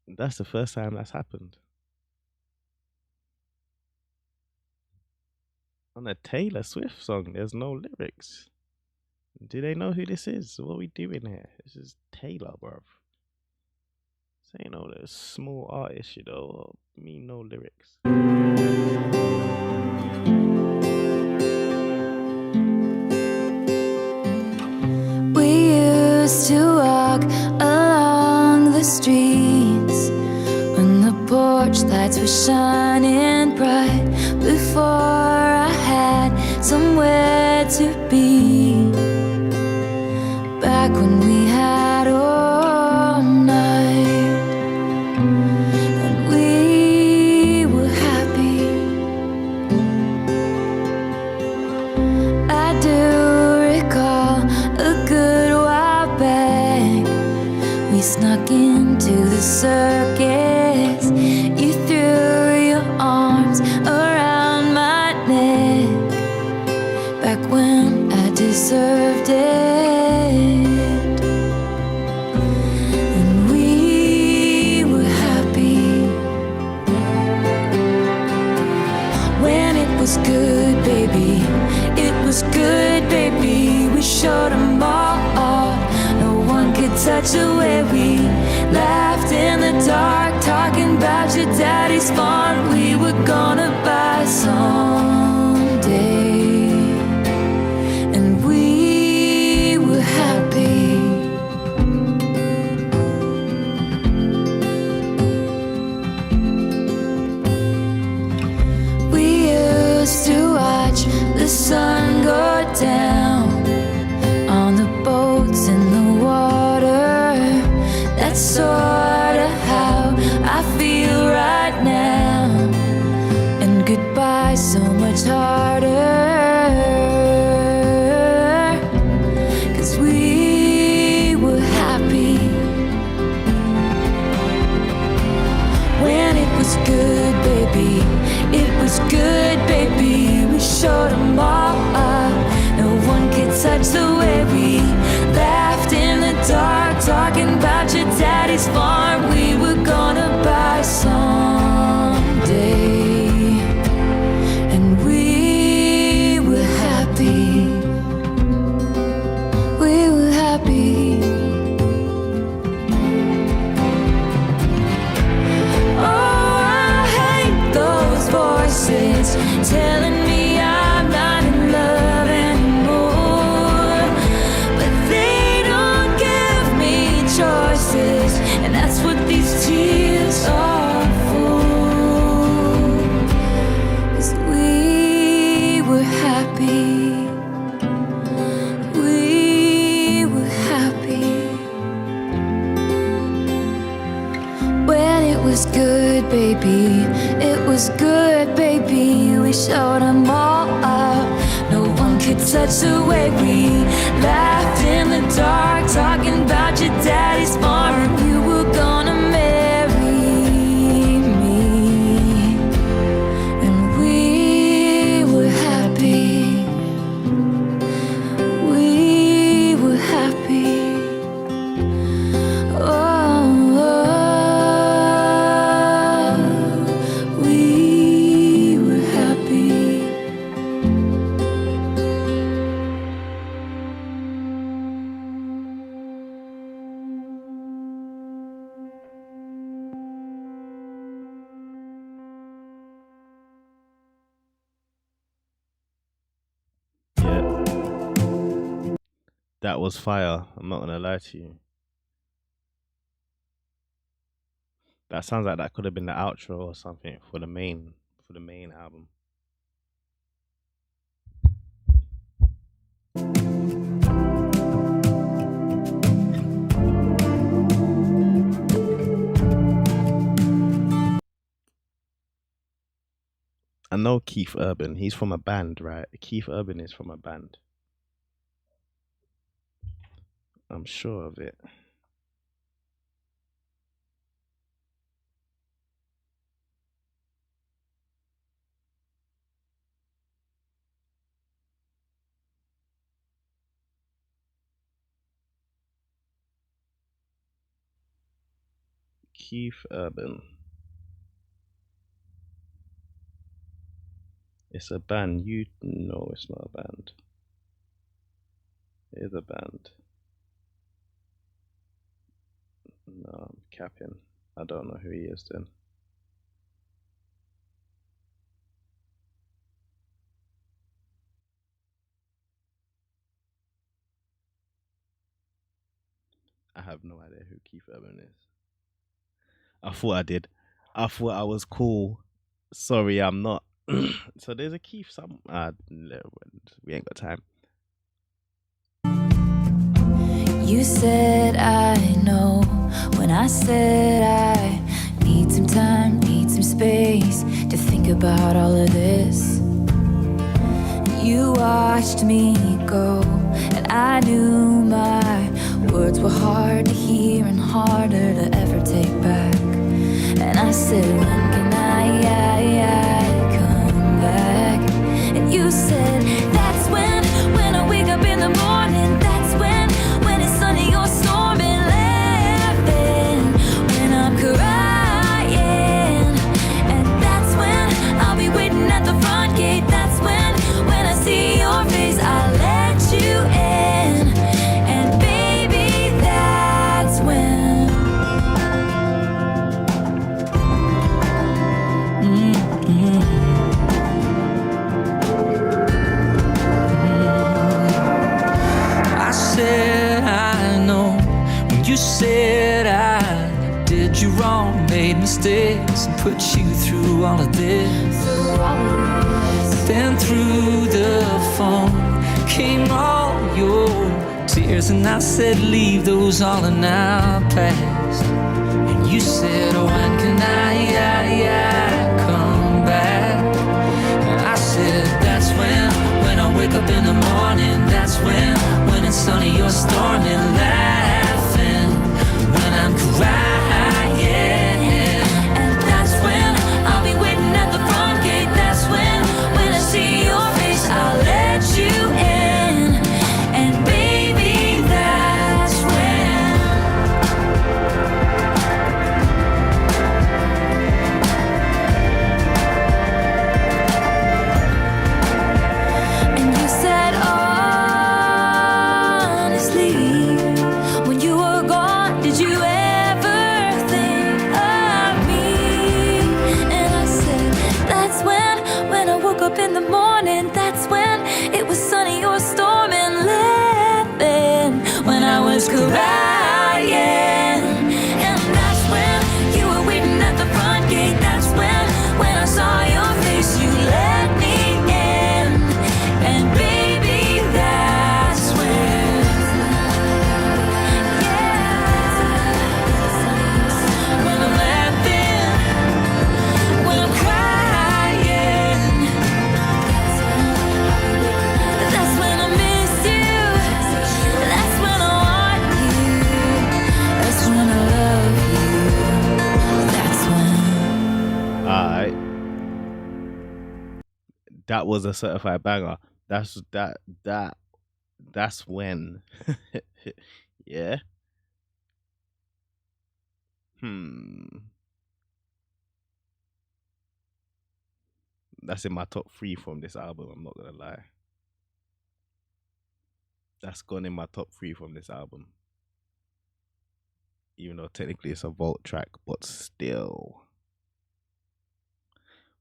That's the first time that's happened. On a Taylor Swift song, there's no lyrics. Do they know who this is? What are we doing here? This is Taylor, bruv. This ain't no small artist, you know. Me, no lyrics. We used to walk along the streets when the porch lights were shining bright. Before I had somewhere to be, back when we had all night and we were happy. I do recall a good while back, we snuck into the circus. You threw your arms around my neck, back when I deserved it. And we were happy when it was good, baby. It was good, baby. We showed them all. No one could touch the way we laughed in the dark, talking about your daddy's farm we were gonna buy someday. And we were happy. We used to watch the sun go down on the boats in the water. That's sorta how I feel right now. And goodbye's so much harder, 'cause we were happy when it was good, baby. It was good, baby. We showed them all up. No one could touch the way we laughed in the dark, talking about your daddy's farm we were gonna buy someday. And we were happy. We were happy. Oh, I hate those voices telling me I'm not in love anymore, but they don't give me choices, and that's what these tears are for. 'Cause we were happy. We were happy when it was good, baby. It was good, baby. We showed them all up. No one could touch the way we laughed in the dark, talking about your daddy's farm. You were gonna marry me, and we were happy. We were happy. Oh, we were happy. Yeah. That was fire. I'm not gonna lie to you. That sounds like that could have been the outro or something for the main album. I know Keith Urban. He's from a band, right? Keith Urban is from a band. I'm sure of it. Keith Urban. It's a band. No, it's not a band. It is a band. No, I'm capping. I don't know who he is then. I have no idea who Keith Urban is. I thought I did. I thought I was cool. Sorry, I'm not. So there's a Keith some. We ain't got time. You said I know when I said I need some time, need some space to think about all of this. You watched me go, and I knew my words were hard to hear and harder to ever take back. And I said, when can I come back? And you said, that's when I wake up in the morning. That's when it's sunny or storming, laughing when I'm crying. And that's when I'll be waiting at the front gate. That's when I see your face, I'll let you in. And baby, that's when. I said I know when you said I did you wrong, made mistakes, and put you through all of this. Then through the phone came all your tears, and I said leave those all in our past. And you said, oh, when can I come back? And I said, that's when I wake up in the morning. That's when it's sunny or storming, laughing when I'm crying. And that's when I'll be waiting at the front gate. That's when I see your face, I'll let you in. And baby, that's when. And you said, honestly, when you were gone, did you ever think of me? And I said, that's when I woke up in the morning. That's when it was sunny or storming, laughing when I was crying. And that's when you were waiting at the front gate. That's when I saw your face, you let me in. And baby, that's when. When I'm laughing, when I'm crying, that's when I miss you. That's when I want you. That's when I love you. That's when. Alright. That was a certified banger. That's when. Yeah. That's in my top 3 from this album, I'm not gonna lie. That's gone in my top 3 from this album. Even though technically it's a vault track, but still.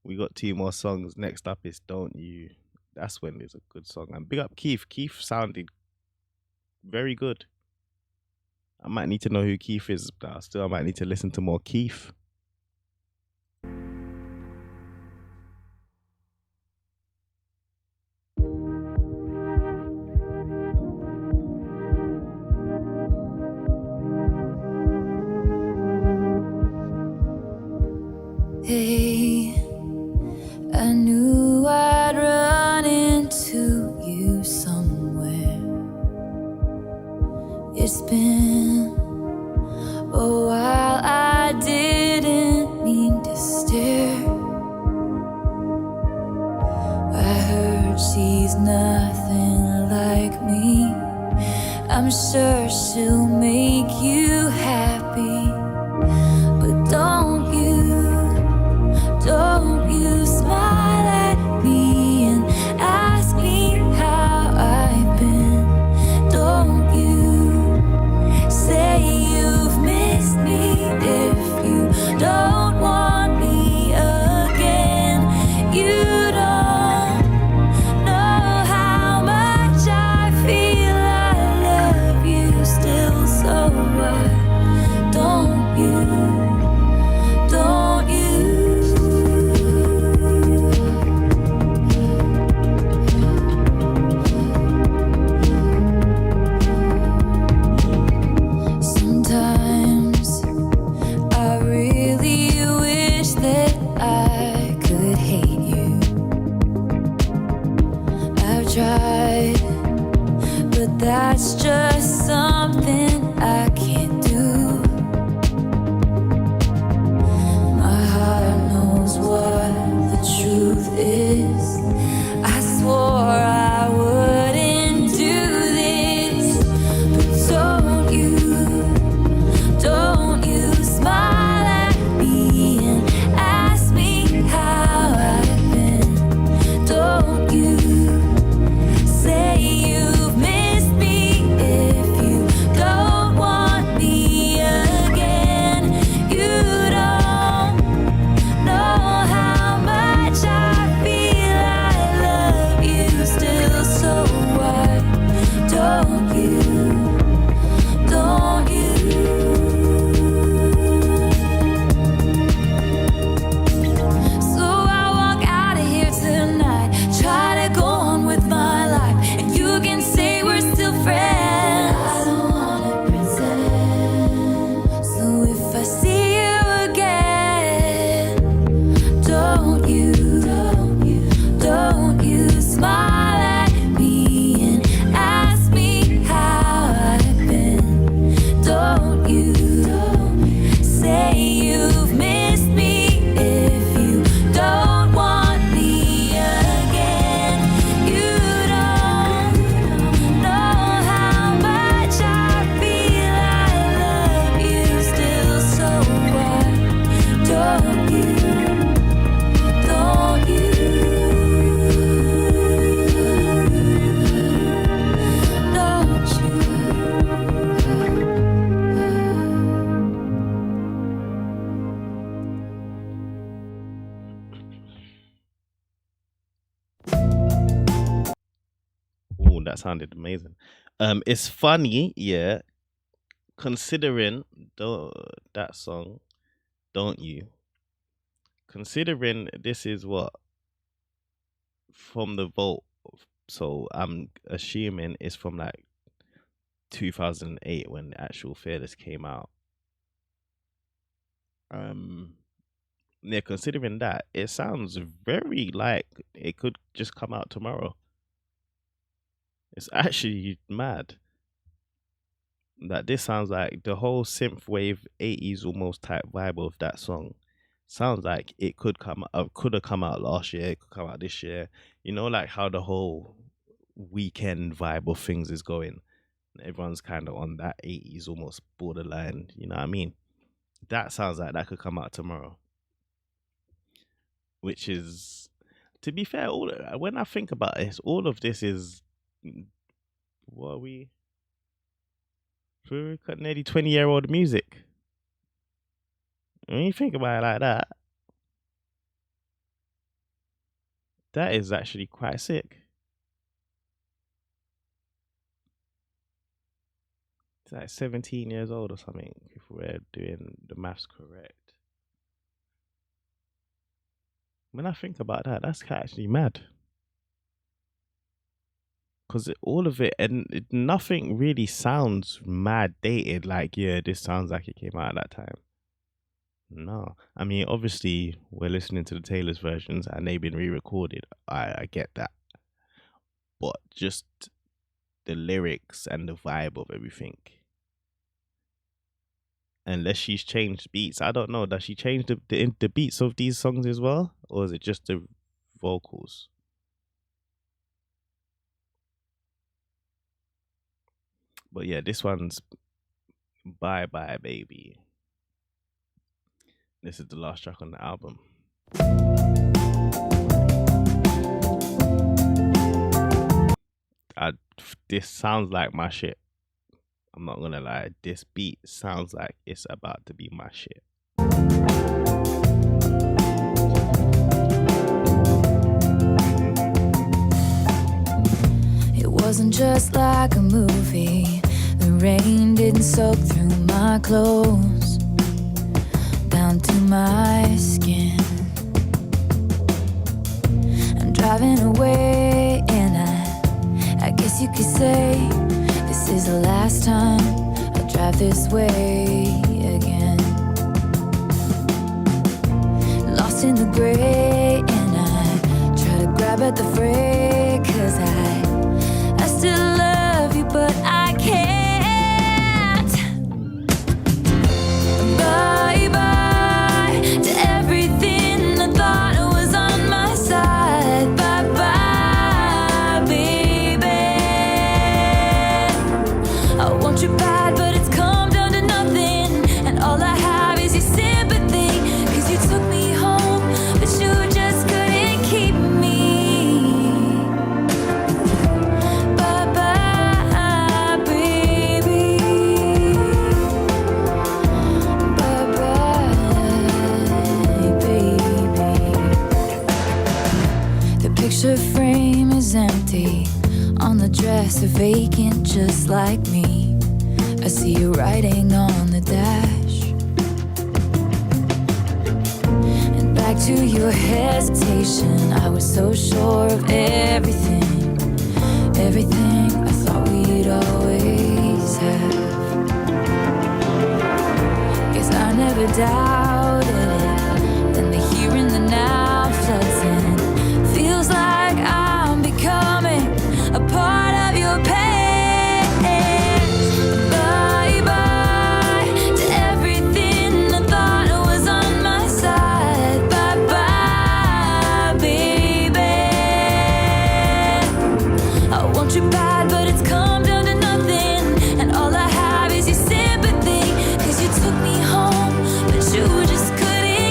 We got 2 more songs. Next up is Don't You. That's when it's a good song. And big up Keith. Keith sounded very good. I might need to know who Keith is, but still I might need to listen to more Keith. Hey, I knew I'd run into you somewhere. It's been a while, I didn't mean to stare. I heard she's nothing like me. I'm sure she'll make you happy. But don't you smile at me. That sounded amazing. It's funny, yeah, considering that song, Don't You? Considering this is what from the vault, so I'm assuming it's from like 2008 when the actual Fearless came out. Yeah, considering that, it sounds very like it could just come out tomorrow. It's actually mad that this sounds like the whole synthwave 80s almost type vibe of that song. Sounds like it could have come out last year, it could come out this year. You know, like how the whole weekend vibe of things is going. Everyone's kind of on that 80s almost borderline, you know what I mean? That sounds like that could come out tomorrow. Which is, to be fair, when I think about this, all of this is, what are we? We've got nearly 20-year-old music. When you think about it like that, that is actually quite sick. It's like 17 years old or something, if we're doing the maths correct. When I think about that, that's actually mad. Because all of it, and nothing really sounds mad dated. Like, yeah, this sounds like it came out at that time. No. I mean, obviously, we're listening to the Taylor's versions and they've been re-recorded. I get that. But just the lyrics and the vibe of everything. Unless she's changed beats. I don't know. Does she change the beats of these songs as well? Or is it just the vocals? But yeah, this one's Bye Bye Baby. This is the last track on the album. This sounds like my shit. I'm not gonna lie, this beat sounds like it's about to be my shit. It wasn't just like a movie. The rain didn't soak through my clothes, down to my skin. I'm driving away and I guess you could say this is the last time I drive this way again. Lost in the gray and I try to grab at the fray, 'cause I still love you but I can't. Bye bye to everything I thought was on my side. Bye bye baby, I want you bad but it's come down to nothing, and all I have is your sympathy, 'cause you took me home but you just couldn't keep me. Bye bye baby, bye bye baby. The picture frame is empty, on the dress a vacant just like me. I see you writing on the dash, and back to your hesitation. I was so sure of everything, everything I thought we'd always have. Guess I never doubted it. Then the here and the now floods in. Feels like I'm becoming a part of your pain. Bye bye to everything I thought was on my side. Bye bye baby, I want you bad but it's come down to nothing, and all I have is your sympathy, 'cause you took me home but you just couldn't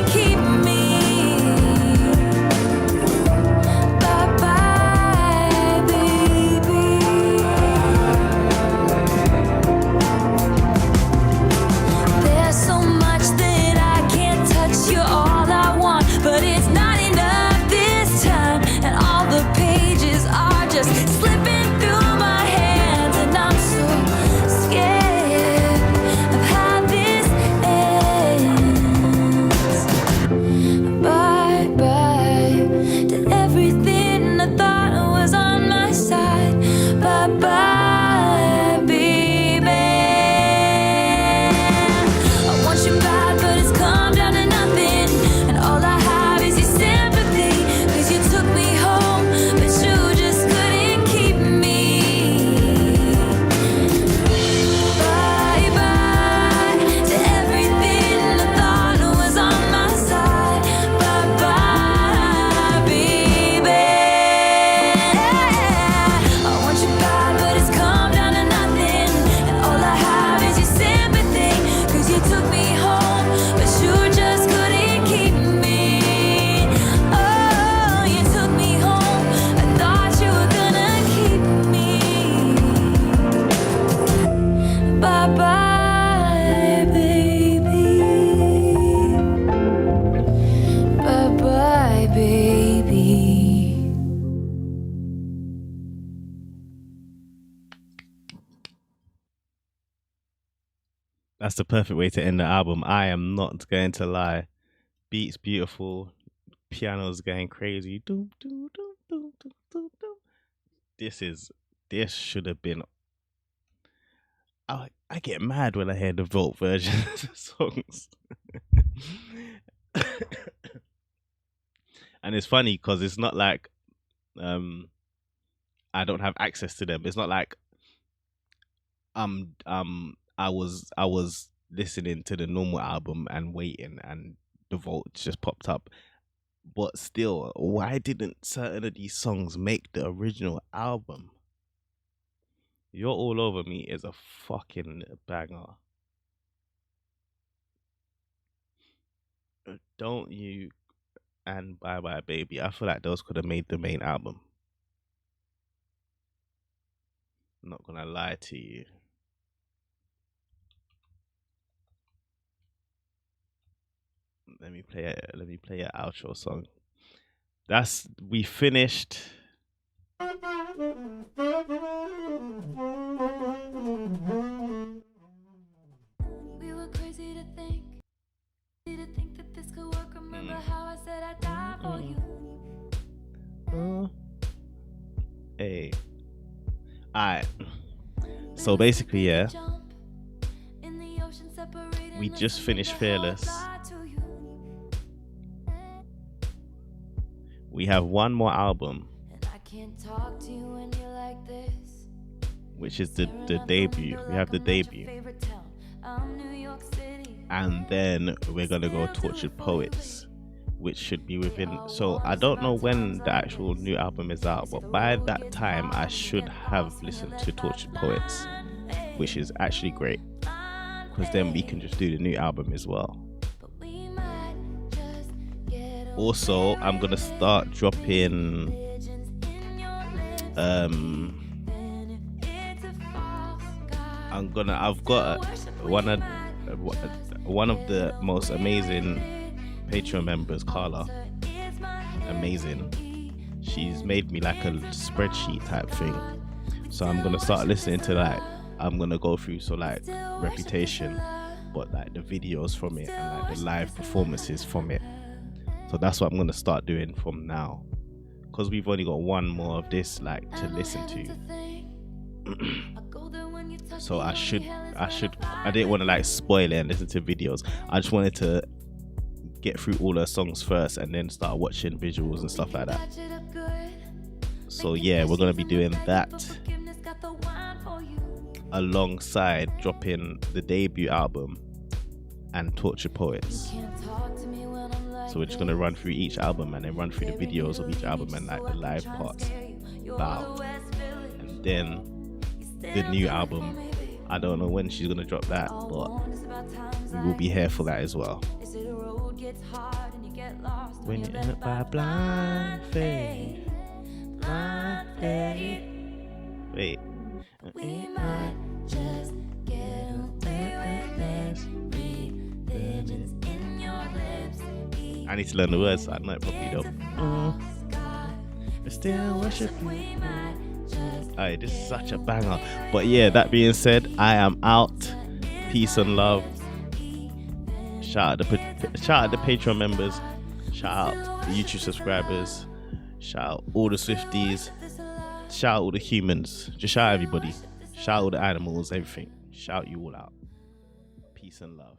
That's the perfect way to end the album. I am not going to lie. Beats beautiful, piano's going crazy. Doom, doom, doom, doom, doom, doom, doom. This should have been. I get mad when I hear the Volt version of songs. And it's funny because it's not like I don't have access to them. It's not like I was listening to the normal album and waiting and the Volt just popped up. But still, why didn't certain of these songs make the original album? You're All Over Me is a fucking banger. Don't You and Bye Bye Baby. I feel like those could have made the main album. I'm not gonna lie to you. Let me play an outro song. We finished. We were crazy to think that this could work. Remember how I said I'd die for you. Hey. Alright. So basically, yeah. We just finished Fearless. We have one more album, which is the debut. We have the debut. And then we're gonna go Tortured Poets, which should be within. So I don't know when the actual new album is out, but by that time I should have listened to Tortured Poets, which is actually great, because then we can just do the new album as well. Also, I'm gonna start dropping I've got one of the most amazing Patreon members, Carla. Amazing. She's made me like a spreadsheet type thing. So I'm gonna start listening to like, I'm gonna go through Reputation, but like the videos from it and like the live performances from it. So that's what I'm gonna start doing from now, because we've only got one more of this like to listen to. So I didn't want to like spoil it and listen to videos. I just wanted to get through all her songs first and then start watching visuals and stuff like that. So yeah, we're gonna be doing that alongside dropping the debut album and Tortured Poets. So we're just gonna run through each album and then run through the videos of each album and like the live parts about. And then the new album, I don't know when she's gonna drop that, but we will be here for that as well. When you're hit by blind faith, wait. We might just get away with it. Read visions in your lips. I need to learn the words so I know it properly though. I still worship you. Alright, this is such a banger. But yeah, that being said, I am out. Peace and love. Shout out the Patreon members. Shout out the YouTube subscribers. Shout out all the Swifties. Shout out all the humans. Just shout out everybody. Shout out all the animals, everything. Shout you all out. Peace and love.